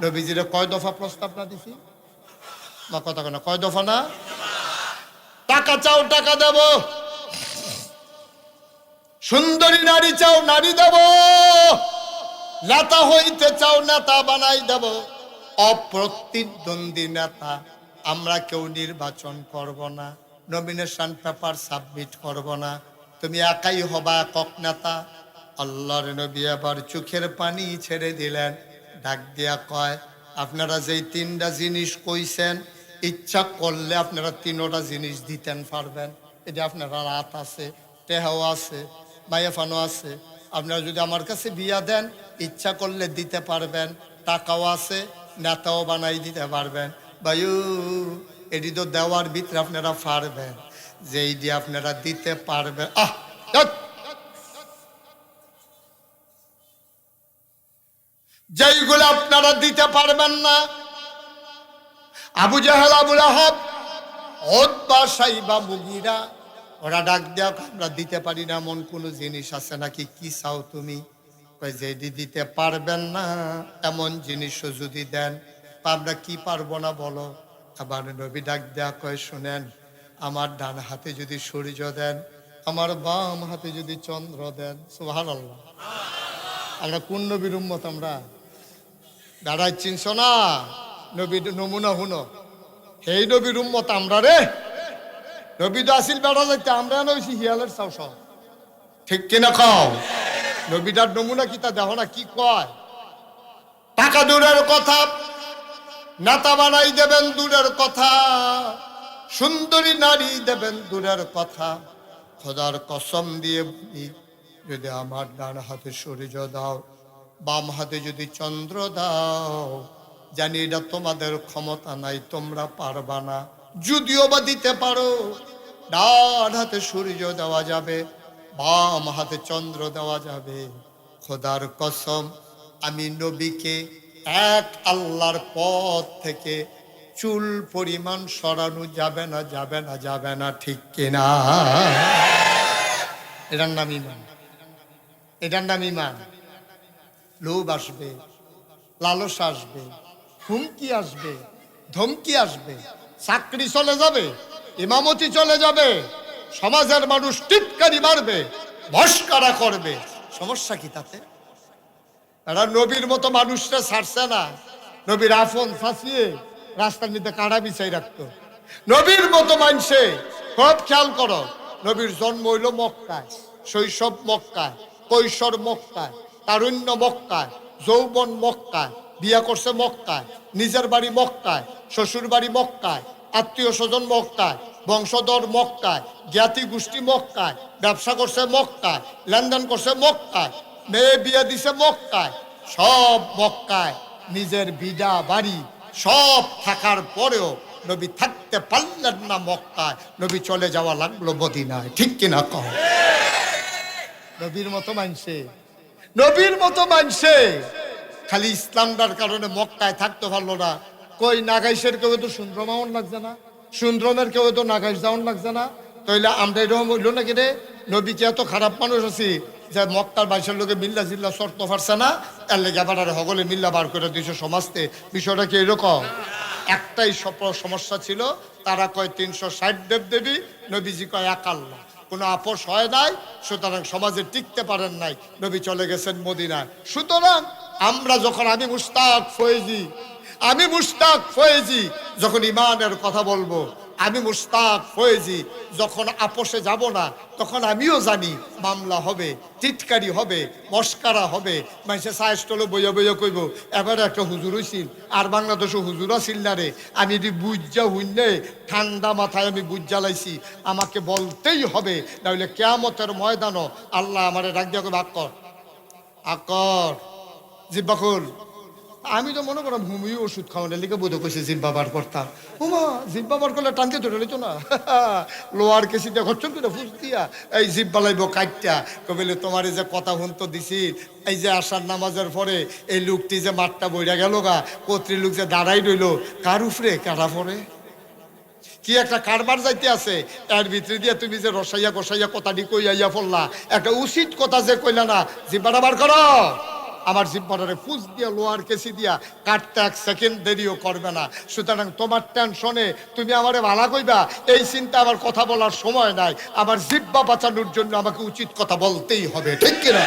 নবীজিরে কয় দফা প্রস্তাব না দিছি? মা কথা কেন, কয় দফা না? টাকা চাও টাকা দেব, সুন্দরী নারী চাও নারী দেব, নেতা হইতে চাও নেতা বানাই দেব, অপ্রতিদ্বন্দ্বী নেতা আমরা কেউ নির্বাচন করব না, নমিনেশন পেপার সাবমিট করব না, তুমি একাই হবা একক নেতা। আল্লাহর নবী আবার চোখের পানি ছেড়ে দিলেন, ডাক দিয়া কয়, আপনারা যেই তিনটা জিনিস কইছেন ইচ্ছা করলে আপনারা তিনোটা জিনিস দিতেন পারবেন। এটা আপনারা রাত আছে, টেহাও আছে, মায়াফানো আছে। আপনারা যদি আমার কাছে বিয়া দেন ইচ্ছা করলে দিতে পারবেন, টাকাও আছে, নেতাও বানাই দিতে পারবেন। বায়ু এটি তো দেওয়ার ভিতরে আপনারা পারবেন, যেই দিয়ে আপনারা দিতে পারবেন। যেইগুলো আপনারা দিতে পারবেন না, আবু জাহেল, আবু লাহাব, উতবা, সাইবা, মুগীরা, ওরা ডাক দেয়া, আমরা দিতে পারি না এমন কোন জিনিস আছে নাকি? কি চাও তুমি? যেটি দিতে পারবেন না এমন জিনিসও যদি দেন, আমরা কি পারবো না বলো? আবার নবী ডাক দেয়া কয়, শুনেন, আমার ডান হাতে যদি সূর্য দেন, আমার বাম হাতে যদি চন্দ্র দেন। সুবহানাল্লাহ। আমরা কোন নবীর উম্মত? আমরা দাঁড়াই চিনছ না? নবীর নমুনা হুনো, এই নবীর উম্মত আমরা রে। নবী তো আসিল বেড়া যাইতে, আমরা নইছি হিয়ালের চাও সব, ঠিক কিনা কও? নবীটার নমুনা কি তা দেখো না কি কয়? টাকা দূরের কথা, নেতা বানাই দেবেন দূরের কথা, সুন্দরী নারী দেবেন দূরের কথা, খোদার কসম দিয়ে বলি, যদি আমার ডান হাতে সূর্য দাও, বাম হাতে যদি চন্দ্র দাও, জানি এটা তোমাদের ক্ষমতা নাই, তোমরা পারবা না। যদিও বা দিতে পারো, ডান হাতে সূর্য দেওয়া যাবে, বাম হাতে চন্দ্র দেওয়া যাবে, খোদার কসম আমি নবীকে এক আল্লাহর পথ থেকে চুল পরিমাণ সরানো যাবে না, যাবে না, যাবে না, ঠিক কিনা? এটার নাম ইমান, এটার নাম ইমান। লোভ আসবে, লালস আসবে, হুমকি আসবে, ধমকি আসবে, চাকরি চলে যাবে, ইমামতি চলে যাবে, সমাজের মানুষ টিটকারি মারবে, মস্করা করবে, সমস্যা কি তাতে? এরা নবীর মতো মানুষরা ছাড়ছে না। নবীর আফন ফাঁসিয়ে রাস্তার মধ্যে কাড়া বিছাই রাখতো। নবীর মতো মানুষে খুব খেয়াল করো, নবীর জন্ম হইল মক্কায়, শৈশব মক্কায়, কৈশোর মক্কায়, তারুণ্য মক্কায়, যৌবন মক্কায়, বিয়া করছে মক্কায়, নিজের বাড়ি মক্কায়, শ্বশুর বাড়ি মক্কায়, আত্মীয় স্বজন মক্কায়, বংশধর মক্কায়, জ্ঞাতি গোষ্ঠী মক্কায়, ব্যবসা করছে মক্কায়, লেনদেন করছে মক্কায়, মেয়ে বিয়ে দিছে মক্কায়, সব মক্কায়। নিজের বিডা বাড়ি সব থাকার পরেও নবী থাকতে পারলেন না মক্কায়, নবী চলে যাওয়া লাগলো মদিনায়, ঠিক কিনা কহ? নবীর মতো মানছে, নবীর মতো মানছে, খালি ইসলামটার কারণে মক্কায় থাকতে পারলো না। কই নাগাইশের কেউ তো সুন্দরমাউন লাগছে না, সুন্দরমের কেউ তো নাগাইশ যাওয়ান লাগছে না, তাইলে আমরা এরকম হইল নাকি রে? নবী কি এত খারাপ মানুষ আছি যে মক্কার বাইশের লোকে মিল্লা জিল্লা শর্ত পারছে না, এর লেগে আবার সকলে মিল্লা বার করে দিয়েছে সমাজতে? বিষয়টা কি এরকম? একটাই সমস্যা ছিল, তারা কয় 360 দেব দেবী, নবীজি কয় এক আল্লাহ। কোনো আপোষ হয় নাই, সুতরাং সমাজে টিকতে পারেন নাই, নবী চলে গেছেন মদিনায়। সুতরাং আমরা যখন, আমি মুশতাক ফয়েজি যখন ইমানের কথা বলবো, আমি মুশতাক ফয়েজি যখন আপোষে যাব না, তখন আমিও জানি মামলা হবে, টিটকারি হবে, মস্কারা হবে, মানুষে সাহেস্টলে বইয়া বইয়া কইব এবারে একটা হুজুর হইছিল, আর বাংলাদেশে হুজুর আসিল না রে। আমি এটি বুঝা হইলে ঠান্ডা মাথায় আমি বুঝ জ্বালাইছি, আমাকে বলতেই হবে, নাহলে কিয়ামতের ময়দানও আল্লাহ আমারে ডাক দিয়া কইব, আকর জিব্বা খুল, আমি তো মনে করলাম হুমিও ওষুধ খাওয়ানোর লিখে বোধ করছি জিব্বা বার করতাম। হুমা জিব্বা বার করলে টানতে ধরে নিত না, লোয়ার কেসি দিয়ে খরচন করে ফুস দিয়া এই জিব্বা লাইব কাটটা কবিলে তোমার এই যে কথা হুনতো দিছি, এই যে আসার নামাজের পরে এই লোকটি যে মাঠটা বইরা গেল গা, কর্তৃ লোক যে দাঁড়াই রইল, কার উফরে কারা পরে কি একটা কারবার যাইতে আছে, এর ভিতরে দিয়ে তুমি যে রসাইয়া কষাইয়া কথাটি কইয়া পড়লা, একটা উচিত কথা যে কইলা না, জিব্বাটা বার করো। আমার জিব্বাটারে ফুস দিয়া লোয়ার কেসি দিয়া কাটতে 1 সেকেন্ড দেরিও করবে না। সুতরাং তোমার টেনশনে তুমি আমারে ভালা কইবা এই চিন্তা আমার কথা বলার সময় নাই। আমার জিব্বা বাঁচানোর জন্য আমাকে উচিত কথা বলতেই হবে, ঠিক কিনা?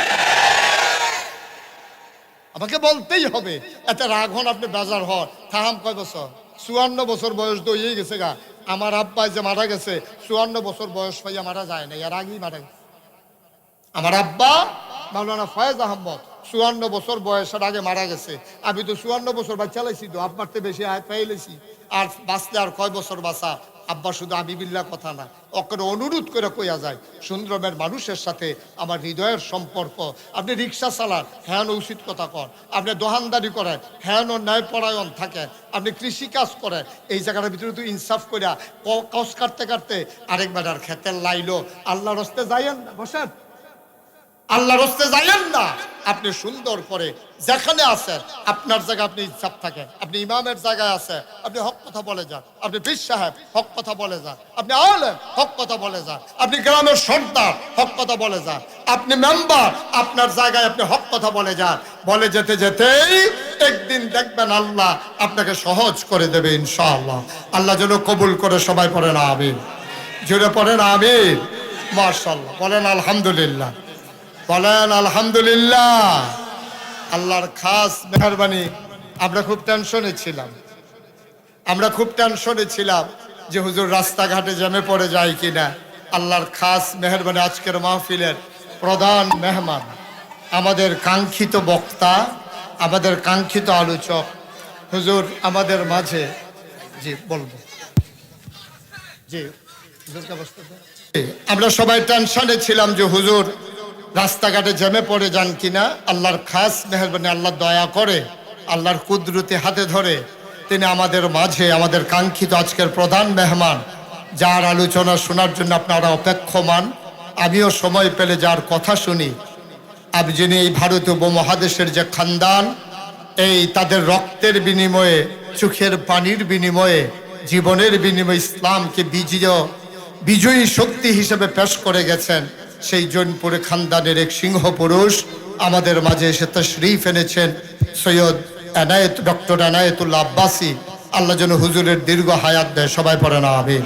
আমাকে বলতেই হবে। এত রাগ হন, আপনি বেজার হন। থাম কয় বছর? 54 বছর বয়স দইয়েই গেছে গা। আমার আব্বা যে মারা গেছে 54 বছর বয়স পাইয়া মারা যায় না, এর আগেই মারা গেছে। আমার আব্বা মাওলানা ফয়েজ আহমদ 54 বছর বয়সের আগে মারা গেছে। আমি তো 54 বছর বাচ্চা লাইছি, তো আব্বার তো বেশি আয় পাইলেছি। আর বাঁচলে আর কয় বছর বাঁচা? আব্বা শুধু আমি বিল্লা কথা না, ওকে অনুরোধ করে কইয়া যায়, সুন্দরমের মানুষের সাথে আমার হৃদয়ের সম্পর্ক। আপনি রিক্সা চালান, হ্যাঁ উচিত কথা কন। আপনি দোকানদারি করেন, হ্যাঁ ন্যায়পরায়ণ থাকেন। আপনি কৃষিকাজ করেন, এই জায়গাটার ভিতরে তো ইনসাফ করিয়া কস কাটতে কাটতে আরেক বেটার খেতের লাইলো। আল্লাহর হস্তে যাইয়েন না, বসেন, আল্লাহর হস্তে যাইয়েন না। আপনি সুন্দর করে যেখানে আছেন আপনার জায়গায় আপনি ইনসাফ থাকেন। আপনি ইমামের জায়গায় আছেন, আপনি হক কথা বলে যান। আপনি পীর সাহেব, হক কথা বলে যান। আপনি আলেম, হক কথা বলে যান। আপনি গ্রামের সর্দার, হক কথা বলে যান। আপনি মেম্বার, আপনার জায়গায় আপনি হক কথা বলে যান। বলে যেতে যেতেই একদিন দেখবেন আল্লাহ আপনাকে সহজ করে দেবে ইনশাআল্লাহ। আল্লাহ যেন কবুল করে। সবাই পড়েন আমিন, জোরে পড়েন আমিন। মাশাআল্লাহ, বলেন আলহামদুলিল্লাহ, বলেন আলহামদুলিল্লাহ। আল্লাহর খাস মেহরবানি। আমরা খুব টেনশনে ছিলাম, যে হুজুর রাস্তাঘাটে জ্যামে পড়ে যায় কিনা। আল্লাহর খাস মেহরবানি, আজকের মাহফিলের প্রধান মেহমান, আমাদের কাঙ্ক্ষিত বক্তা, আমাদের কাঙ্ক্ষিত আলোচক হুজুর আমাদের মাঝে। জি বলবো, জি আমরা সবাই টেনশনে ছিলাম যে হুজুর রাস্তাঘাটে জ্যামে পড়ে যান কিনা। আল্লাহর খাস মেহরবানি, আল্লাহ দয়া করে, আল্লাহর কুদরতি হাতে ধরে তিনি আমাদের মাঝে, আমাদের কাঙ্ক্ষিত আজকের প্রধান মেহমান, যার আলোচনা শোনার জন্য আপনারা অপেক্ষমান। আমিও সময় পেলে যার কথা শুনি, আপনি যিনি এই ভারতীয় উপমহাদেশের যে খানদান, এই তাদের রক্তের বিনিময়ে, চোখের পানির বিনিময়ে, জীবনের বিনিময়ে ইসলামকে বিজয়ী শক্তি হিসেবে পেশ করে গেছেন, সেই জৈনপুরে খানদানের এক সিংহ পুরুষ আমাদের মাঝে এসে তশরিফ এনেছেন, সৈয়দ ডক্টর এনায়েতুল্লাহ আব্বাসী। আল্লাহ যেন হুজুরের দীর্ঘ হায়াত দেয়। সবাই পড়ে না আমিন।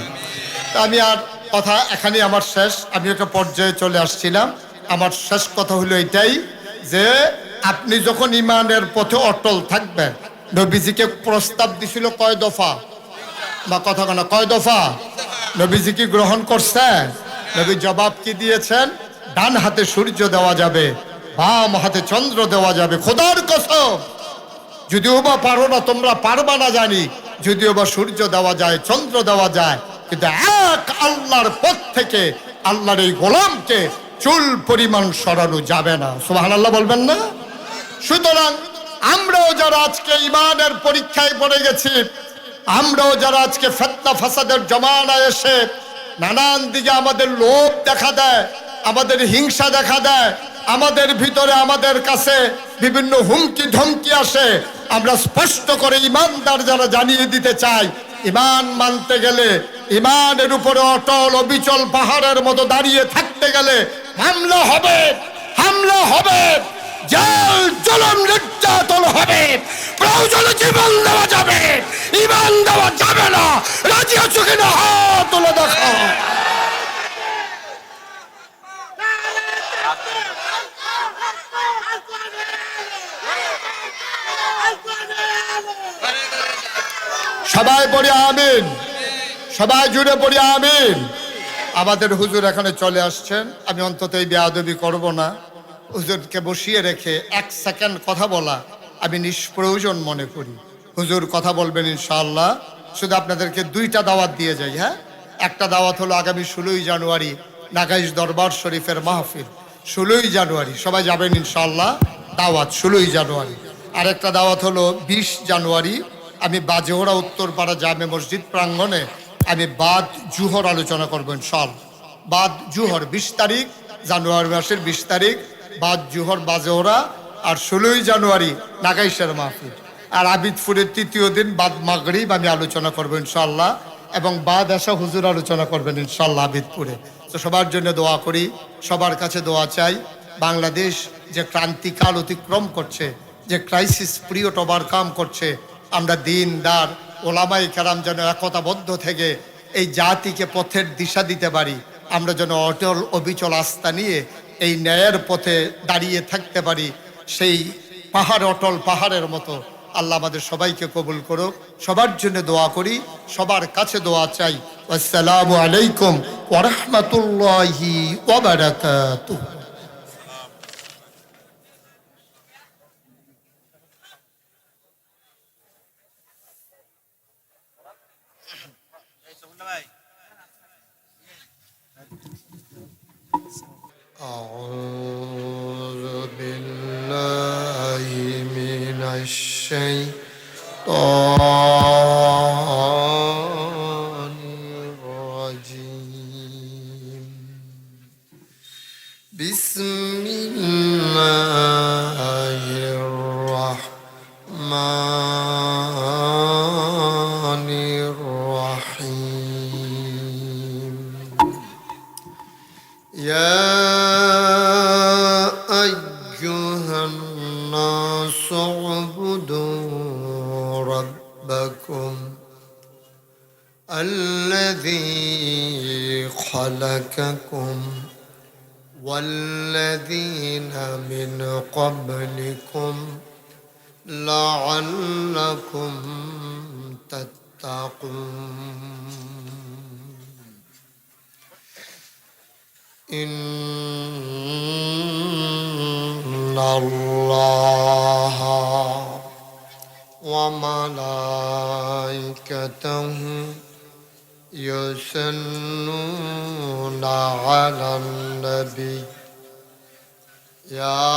আমি আর কথা এখানে আমার শেষ। আমি একটা পর্যায়ে চলে আসছিলাম। আমার শেষ কথা হলো এটাই যে আপনি যখন ইমানের পথে অটল থাকবেন, নবীজিকে প্রস্তাব দিছিল কয় দফা, বা কথা কেন কয় দফা, নবীজি কি গ্রহণ করছেন? নবী জবাব কি দিয়েছেন? ডান হাতে সূর্য দেওয়া যাবে, বাম হাতে চন্দ্র দেওয়া যাবে। খোদার কসম, যদিও বা পারো না, তোমরা পারবা না জানি, যদিও বা সূর্য দেওয়া যায়, চন্দ্র দেওয়া যায়, কিন্তু এক আল্লাহর পথ থেকে আল্লাহর এই গোলামকে চুল পরিমাণ সরানো যাবে না। সুবহানাল্লাহ বলবেন না? সুতরাং আমরাও যারা আজকে ইমানের পরীক্ষায় পড়ে গেছি, আমরাও যারা আজকে ফিতনা ফাসাদের জমানায় এসে নানান দিকে আমাদের লোভ দেখা দেয়, আমাদের হিংসা দেখা দেয়, আমাদের ভিতরে আমাদের কাছে বিভিন্ন হুমকি ধমকি আসে, আমরা স্পষ্ট করে ইমানদার যারা জানিয়ে দিতে চাই, ইমান মানতে গেলে, ইমানের উপরে অটল অবিচল পাহাড়ের মতো দাঁড়িয়ে থাকতে গেলে হামলা হবে, হামলা হবে, জেল জুলুম নির্যাতন হবে, প্রয়োজনে জীবন দেওয়া যাবে, ইমান দেওয়া যাবে না। রাজি আছো কিনা? হাত তুলে দেখো। সবাই পড়ি আমিন, সবাই জুড়ে পড়ি আমিন। আমাদের হুজুর এখানে চলে আসছেন। আমি অন্তত এই বেয়াদবি করব না। হুজুরকে বসিয়ে রেখে 1 সেকেন্ড কথা বলা আমি নিষ্প্রয়োজন মনে করি। হুজুর কথা বলবেন ইনশাআল্লাহ। শুধু আপনাদেরকে 2টা দাওয়াত দিয়ে যাই। হ্যাঁ, একটা দাওয়াত হলো আগামী 16ই জানুয়ারি নাগাইশ দরবার শরীফের মাহফিল। 16ই জানুয়ারি সবাই যাবেন ইনশাআল্লাহ। দাওয়াত 16ই জানুয়ারি। আরেকটা দাওয়াত হলো 20 জানুয়ারি আমি বাজেহরা উত্তরপাড়া জামে মসজিদ প্রাঙ্গণে আমি বাদ জুহর আলোচনা করবো ইনশাআল্লাহ। বাদ জুহর 20 তারিখ, জানুয়ারি মাসের 20 তারিখ বাদ জুহর বাজেহরা, আর 16ই জানুয়ারি নাগাইশের মাহফিল। আর আবিদপুরের তৃতীয় দিন বাদ মাগরিব আমি আলোচনা করবো ইনশাআল্লাহ, এবং বাদ আসা হুজুর আলোচনা করবেন ইনশাআল্লাহ আবিদপুরে। তো সবার জন্য দোয়া করি, সবার কাছে দোয়া চাই। বাংলাদেশ যে ক্রান্তিকাল অতিক্রম করছে, যে ক্রাইসিস পিরিয়ড ওভারকাম করছে, আমরা দিনদার ওলামাই কেরাম যেন একতাবদ্ধ থেকে এই জাতিকে পথের দিশা দিতে পারি। আমরা যেন অটল অবিচল আস্থা নিয়ে এই ন্যায়ের পথে দাঁড়িয়ে থাকতে পারি, সেই পাহাড় অটল পাহাড়ের মতো। আল্লাহ আমাদের সবাইকে কবুল করুক। সবার জন্য দোয়া করি, সবার কাছে দোয়া চাই। আসসালামু আলাইকুম ওয়া রাহমাতুল্লাহি ওয়া বারাকাতুহু। أعوذ بالله من الشيطان الرجيم. بسم الله الرحمن الرحيم. يا أيها الناس اعبدوا ربكم الذي خلقكم والذين من قبلكم لعلكم تتقون. إن الله وملائكته يصلون على النبي يا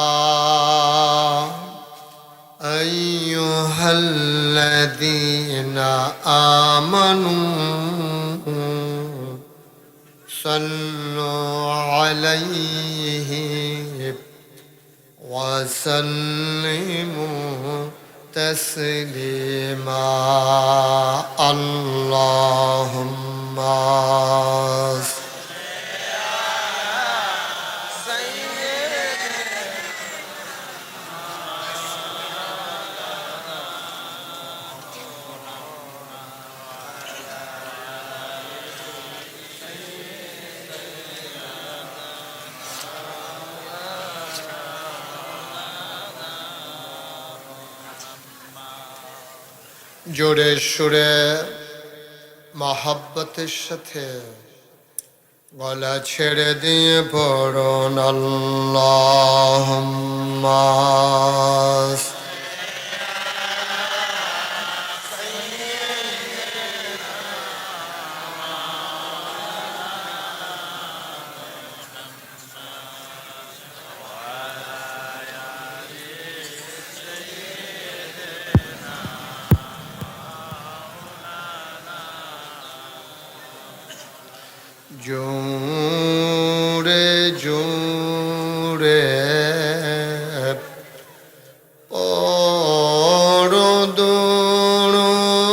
أيها الذين آمنوا صلوا عليه وسلموا تسليما. اللهم জোরে সুরে মহাব্বতের সাথে গলা ছেড়ে দিয়ে পড়ুন আল্লাহুম্মা জোরে জোরে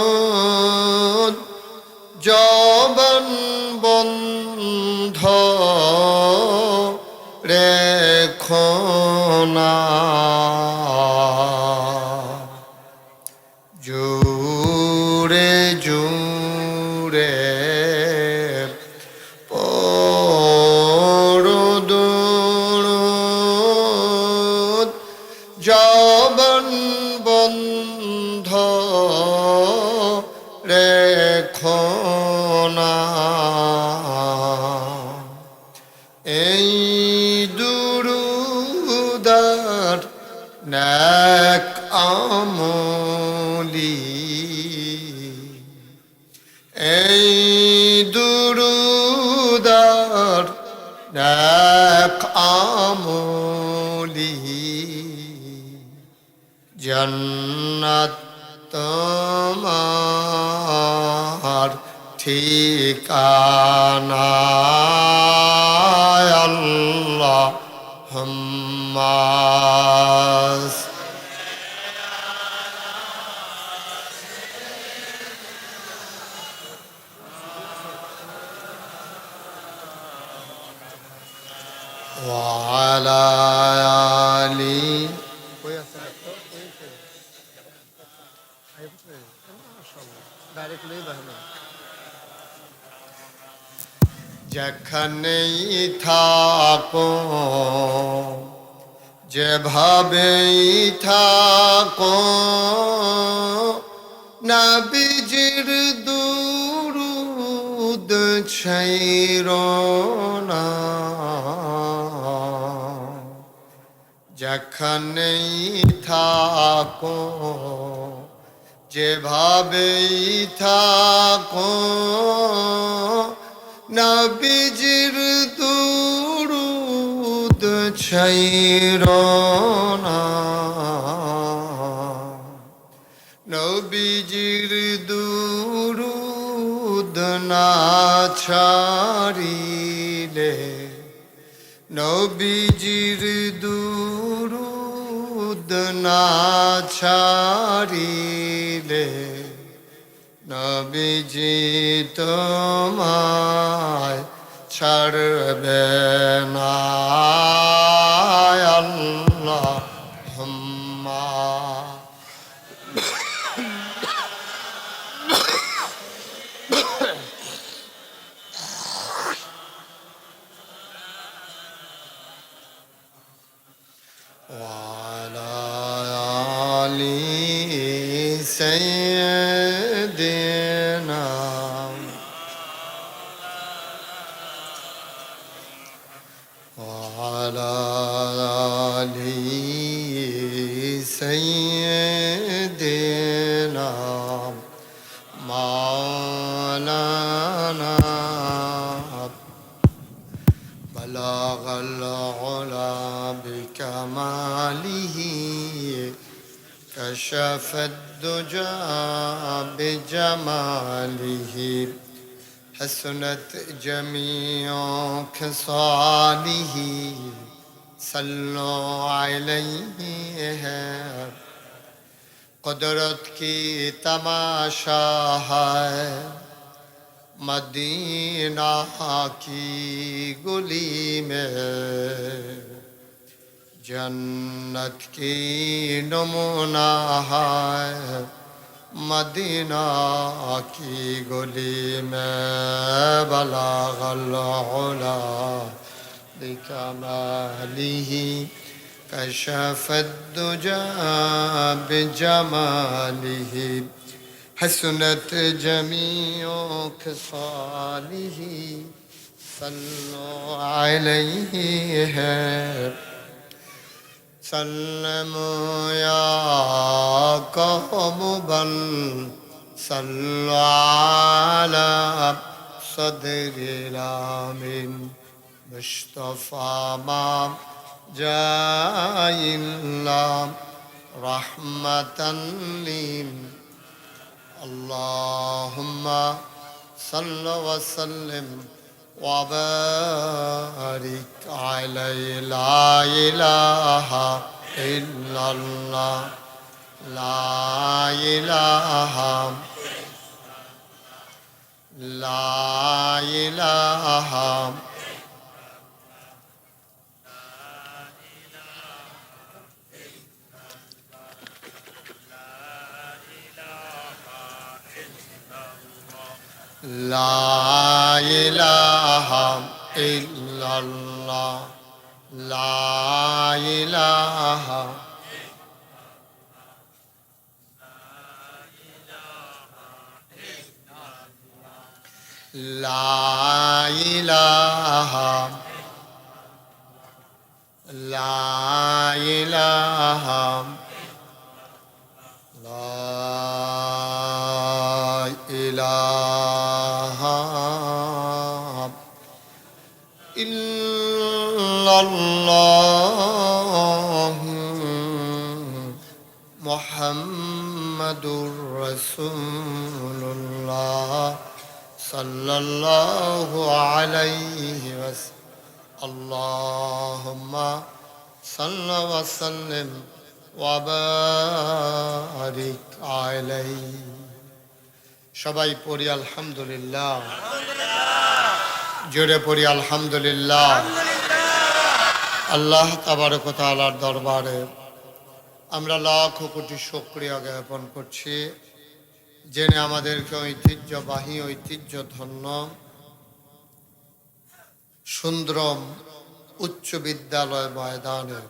পরদুরুদ জবান বন্ধ রেখো না। জোরে জোরে জবান বন্ধ রেখো না। এই দুরুদার নেক আমলি, এই দুরুদার নেক আমলি জান্নাত তোমার ঠিকানা আল্লাহুম্মা ওয়া আলা আলি যেখানেই থাকো যেভাবেই থাকো নবীজির দুরূদ ছাইরো না যেখানেই থাকো যেভাবেই থাকো নবীজির দুরূদ ছাইরো না নবীজির দুরূদ না ছাড়িলে নবীজির দুরূদ না ছাড়িলে নবীজি তোমায় ছাড়বে না আল্লাহুম্মা وعلى آل سيدنا وعلى آل سيدنا مولانا بلغ العلا بكماله كشف الدجى بجماله حسنت جميع خصاله صلوا عليه قدرت کی تماشا ہے مدینہ کی گلی میں جنت کی نمونہ ہے مدینہ کی گلی میں بلغ العلا بکمالہ كشف الدجى بجماله حسنت جميع خصاله صلوا عليه سلموا يا قوم بل صلوا على صدر الامين مصطفى ما جاء الله رحمة للعالمين اللهم صل وسلم وبارك عليه لا إله إلا الله لا إله لا إله لا إله إلا الله لا إله لا إله لا إله لا إله إلا الله محمد মুহাম্মাদুর রাসূলুল্লাহ সাল্লাল্লাহু আলাইহি ওয়াসাল্লাম। আল্লাহুম্মা সাল্লি ওয়া সাল্লিম ওয়া বারিক আলাইহি। সবাই পড়ি আলহামদুলিল্লাহ, জোরে পড়ি আলহামদুলিল্লাহ। আল্লাহ তাবারক ওয়া তাআলার দরবারে আমরা লাখ কোটি শুকরিয়া জ্ঞাপন করছি, যিনি আমাদেরকে ঐতিহ্যবাহী ঐতিহ্যধন্য সুন্দরম উচ্চ বিদ্যালয় ময়দানে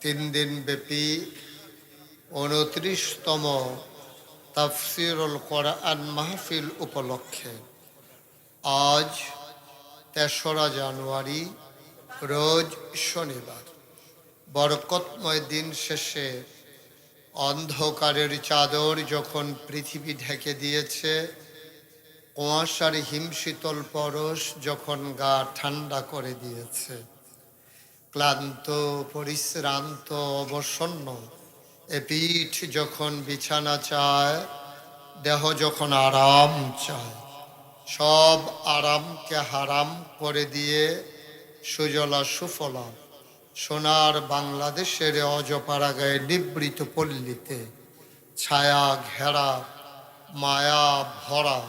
3 দিন ব্যাপী 29তম তাফসীরুল কোরআন মাহফিল উপলক্ষে আজ 3রা জানুয়ারি রোজ শনিবার বরকতময় দিন শেষে অন্ধকারের চাদর যখন পৃথিবী ঢেকে দিয়েছে, কুয়াশার হিমশীতল পরশ যখন গা ঠান্ডা করে দিয়েছে, ক্লান্ত পরিশ্রান্ত অবসন্ন এ পিঠ যখন বিছানা চায়, দেহ যখন আরাম চায়, সব আরামকে হারাম করে দিয়ে সুজলা সুফলা সোনার বাংলাদেশের অজপাড়া গায়ে নিবৃত পল্লীতে ছায়া ঘেরা মায়া ভরা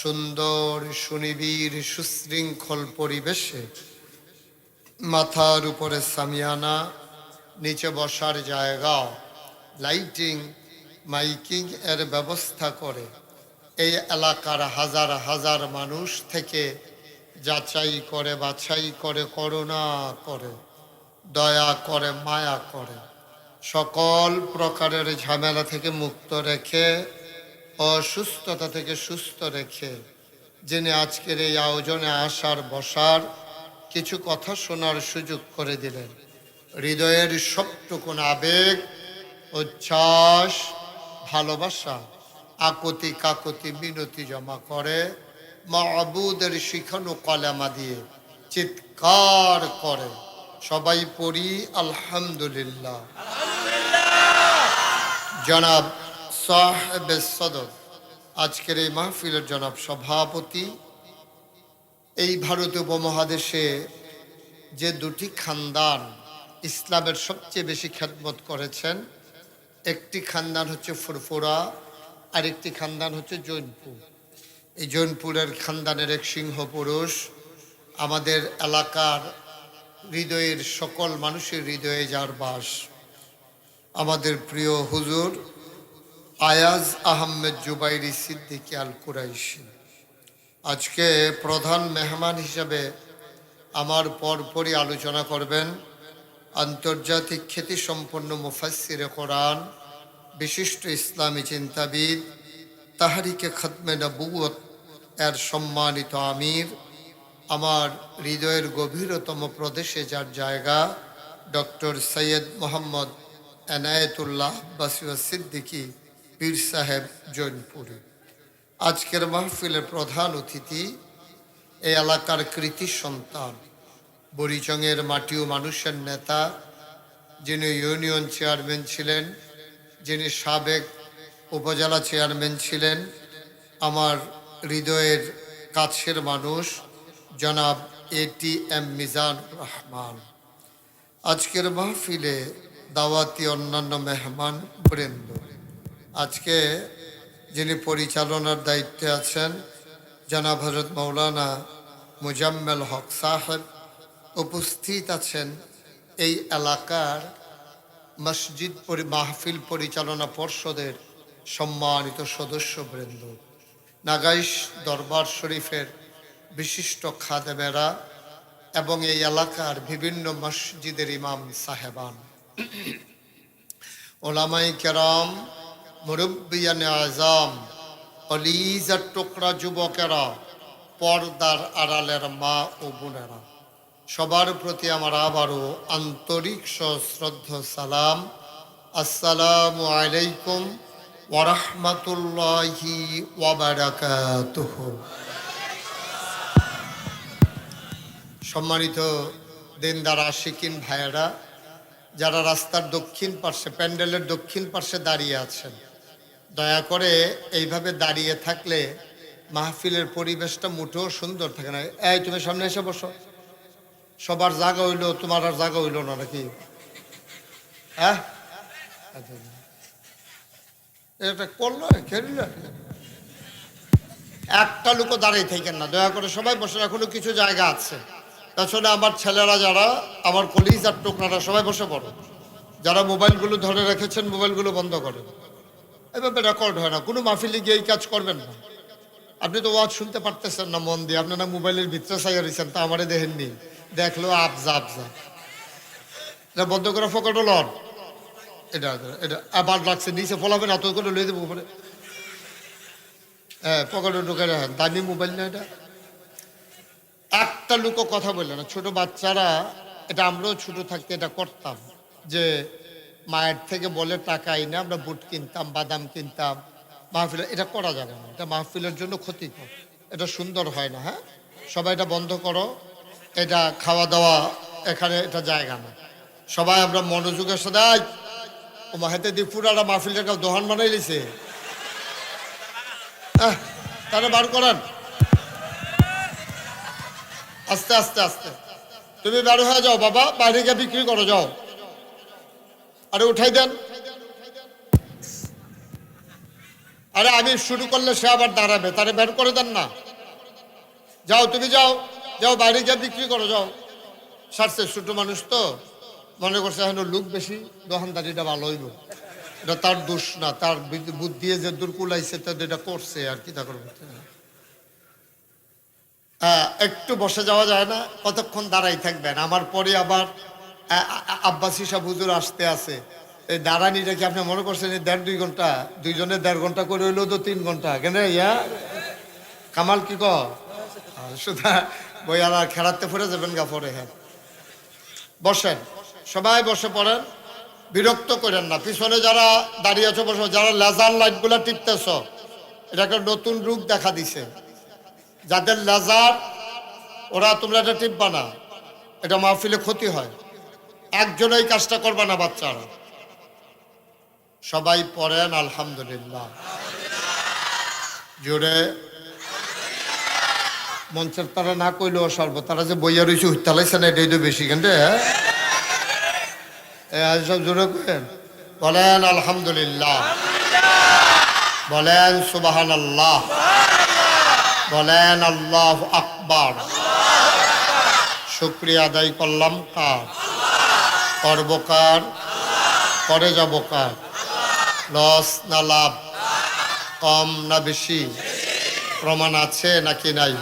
সুন্দর সুনিবিড় সুশৃঙ্খল পরিবেশে মাথার উপরে সামিয়ানা, নিচে বসার জায়গা, লাইটিং মাইকিং এর ব্যবস্থা করে এই এলাকার হাজার হাজার মানুষ থেকে যাচাই করে বাছাই করে করুণা করে দয়া করে মায়া করে সকল প্রকারের ঝামেলা থেকে মুক্ত রেখে অসুস্থতা থেকে সুস্থ রেখে যিনি আজকের এই আয়োজনে আসার বসার কিছু কথা শোনার সুযোগ করে দিলেন, হৃদয়ের সবটুকুন আবেগ উচ্ছ্বাস ভালোবাসা আকুতি কাকুতি মিনতি জমা করে মাবুদের শিখানো কলেমা দিয়ে চিৎকার করে সবাই পড়ি আলহামদুলিল্লাহ। জনাব সাহেবে সদর আজকের এই মাহফিলের জনাব সভাপতি, এই ভারত উপমহাদেশে যে 2টি খানদান ইসলামের সবচেয়ে বেশি খেদমত করেছেন, একটি খানদান হচ্ছে ফুরফুরা আর একটি খানদান হচ্ছে জৈনপুর। এই জৈনপুরের খানদানের এক সিংহ পুরুষ আমাদের এলাকার হৃদয়ের সকল মানুষের হৃদয়ে যার বাস, আমাদের প্রিয় হুজুর আয়াজ আহমেদ জুবাইরি সিদ্দিকী আল কুরাইশি আজকে প্রধান মেহমান হিসেবে আমার পরপরই আলোচনা করবেন। আন্তর্জাতিক খ্যাতিসম্পন্ন মুফাসসিরে কোরআন, বিশিষ্ট ইসলামী চিন্তাবিদ, তাহরিকে খতমে নবুয়ত এর সম্মানিত আমির, আমার হৃদয়ের গভীরতম প্রদেশে যার জায়গা, ডক্টর সৈয়দ মোহাম্মদ এনায়েতুল্লাহ বাসির সিদ্দিকী পীর সাহেব জৈনপুরী। আজকের মাহফিলের প্রধান অতিথি এই এলাকার কৃতি সন্তান, বুড়িচংয়ের মাটি ও মানুষের নেতা, যিনি ইউনিয়ন চেয়ারম্যান ছিলেন, যিনি সাবেক উপজেলা চেয়ারম্যান ছিলেন, আমার হৃদয়ের কাছের মানুষ জনাব ATM মিজানুর রহমান। আজকের মাহফিলে দাওয়াতি অন্যান্য মেহমান বৃন্দ, আজকে যিনি পরিচালনার দায়িত্বে আছেন জনাব হযরত মাওলানা মুজাম্মেল হক সাহেব, উপস্থিত আছেন এই এলাকার মসজিদ মাহফিল পরিচালনা পর্ষদের সম্মানিত সদস্যবৃন্দ, নাগাইশ দরবার শরীফের বিশিষ্ট খাদেমেরা এবং এই এলাকার বিভিন্ন মসজিদের ইমাম সাহেবান, ওলামায়ে কেরাম, মুরব্বিয়ানে আযম, কলিজার টুকরা যুবকেরা, পর্দার আড়ালের মা ও বোনেরা, সবার প্রতি আমার আবারও আন্তরিক সশ্রদ্ধ সালাম। আসসালামু আলাইকুম ওয়া রাহমাতুল্লাহি ওয়া বারাকাতুহু। সম্মানিত দিনদার আশিকিন ভাইয়েরা, যারা রাস্তার দক্ষিণ পার্শ্বে প্যান্ডেলের দক্ষিণ পার্শ্বে দাঁড়িয়ে আছেন, দয়া করে এইভাবে দাঁড়িয়ে থাকলে মাহফিলের পরিবেশটা মোটেও সুন্দর থাকে না। এই তুমি সামনে এসে বসো। সবার জায়গা হইলো, তোমার আর জায়গা হইলো না নাকি? হ্যাঁ, এটা করলো খেললো। একটা লোকও দাঁড়িয়ে থাকেন না, দয়া করে সবাই বসে। এখনো কিছু জায়গা আছে। তাছাড়া আমার ছেলেরা যারা, আমার কলিজ আর টোকনারা সবাই বসে পড়ো। যারা মোবাইলগুলো ধরে রেখেছেন মোবাইলগুলো বন্ধ করেন। এভাবে রেকর্ড হয় না। কোনো মাহফিলে গিয়ে এই কাজ করবেন না। আপনি তো ওয়াজ শুনতে পারতেছেন না মন দিয়ে, আপনারা মোবাইলের ভিতরে চাইয়া রয়েছেন, তা আমারে দেখেননি, দেখলো আবজা আবজা। এটা বন্ধ করে ফোকাটো লন। এটা এটা আবার লাগছে নিচে ফলাবে না, তো করে লয়ে দেবো উপরে। হ্যাঁ, পকেটে ঢুকে রাখেন, দামি মোবাইল না এটা। একটা লোকও কথা বললে না। ছোট বাচ্চারা, এটা আমরাও ছোট থাকতে এটা করতাম, যে মায়ের থেকে বলে টাকা আইনা আমরা বুট কিনতাম, বাদাম কিনতাম মাহফিলে। এটা করা যাবে না, এটা মাহফিলের জন্য ক্ষতিকর, এটা সুন্দর হয় না। হ্যাঁ, সবাই এটা বন্ধ করো। এটা খাওয়া দাওয়া এখানে এটা জায়গা না। সবাই আমরা মনোযোগের সাথে, ও মাহেতে দীপুরারা মাহফিলটা দোহান বানাই দিছে। তারা বার করেন আস্তে আস্তে আস্তে। তুমি বের হয়ে যাও বাবা, বাইরে গিয়ে বিক্রি করো, যাও। আরে উঠাই দেন। আরে আমি শুরু করলে সে আবার দাঁড়াবে, তারে বের করে দেন না। যাও, তুমি যাও, যাও বাইরে গিয়ে বিক্রি করো, যাও। সারছে, ছোট মানুষ তো মনে করছে এখন লোক বেশি, দোকানদারিটা ভালো হইব। এটা তার দোষ না, তার বুদ্ধি যে দূর কুলাইছে তো এটা করছে আর কি তা করবে। একটু বসে যাওয়া যায় না? কতক্ষণ দাঁড়াই থাকবেন? আমার পরে আবার আব্বাসী সাহেব হুজুর আসতে আছে। এই দাঁড়ানিটা কি আপনি মনে করছেন 1.5-2 ঘন্টা? দুইজনে 1.5 ঘন্টা করে হইলেও তো 3 ঘন্টা। কেন ইয়া কামাল কি সুধা বই আর খেলাতে ফুরে যাবেন গা পরে। হ্যাঁ, বসেন, সবাই বসে পড়েন, বিরক্ত করেন না। পিছনে যারা দাঁড়িয়ে আছো বসো। যারা লেজার লাইটগুলো টিপতেছ, এটা একটা নতুন রূপ দেখা দিছে। যাদের লেজার, ওরা তোমরা এটা টিপবা না, এটা মাহফিলে ক্ষতি হয়। একজন এই কাজটা করবা না বাচ্চারা। সবাই পড়েন আলহামদুলিল্লাহ জোরে। মঞ্চের তারা না কইলেও সর্ব, তারা যে বইয়া রয়েছে উত্তালাইছে না, এটাই তো বেশি। কেন সব জোরে করেন, বলেন আলহামদুলিল্লাহ, বলেন সুবহানাল্লাহ, বলেন আল্লাহু আকবার। শুকরিয়া আদায় করলাম কার? করব কার? করে যাব কার? লস না লাভ? কম না বেশি? প্রমাণ আছে নাকি নাই?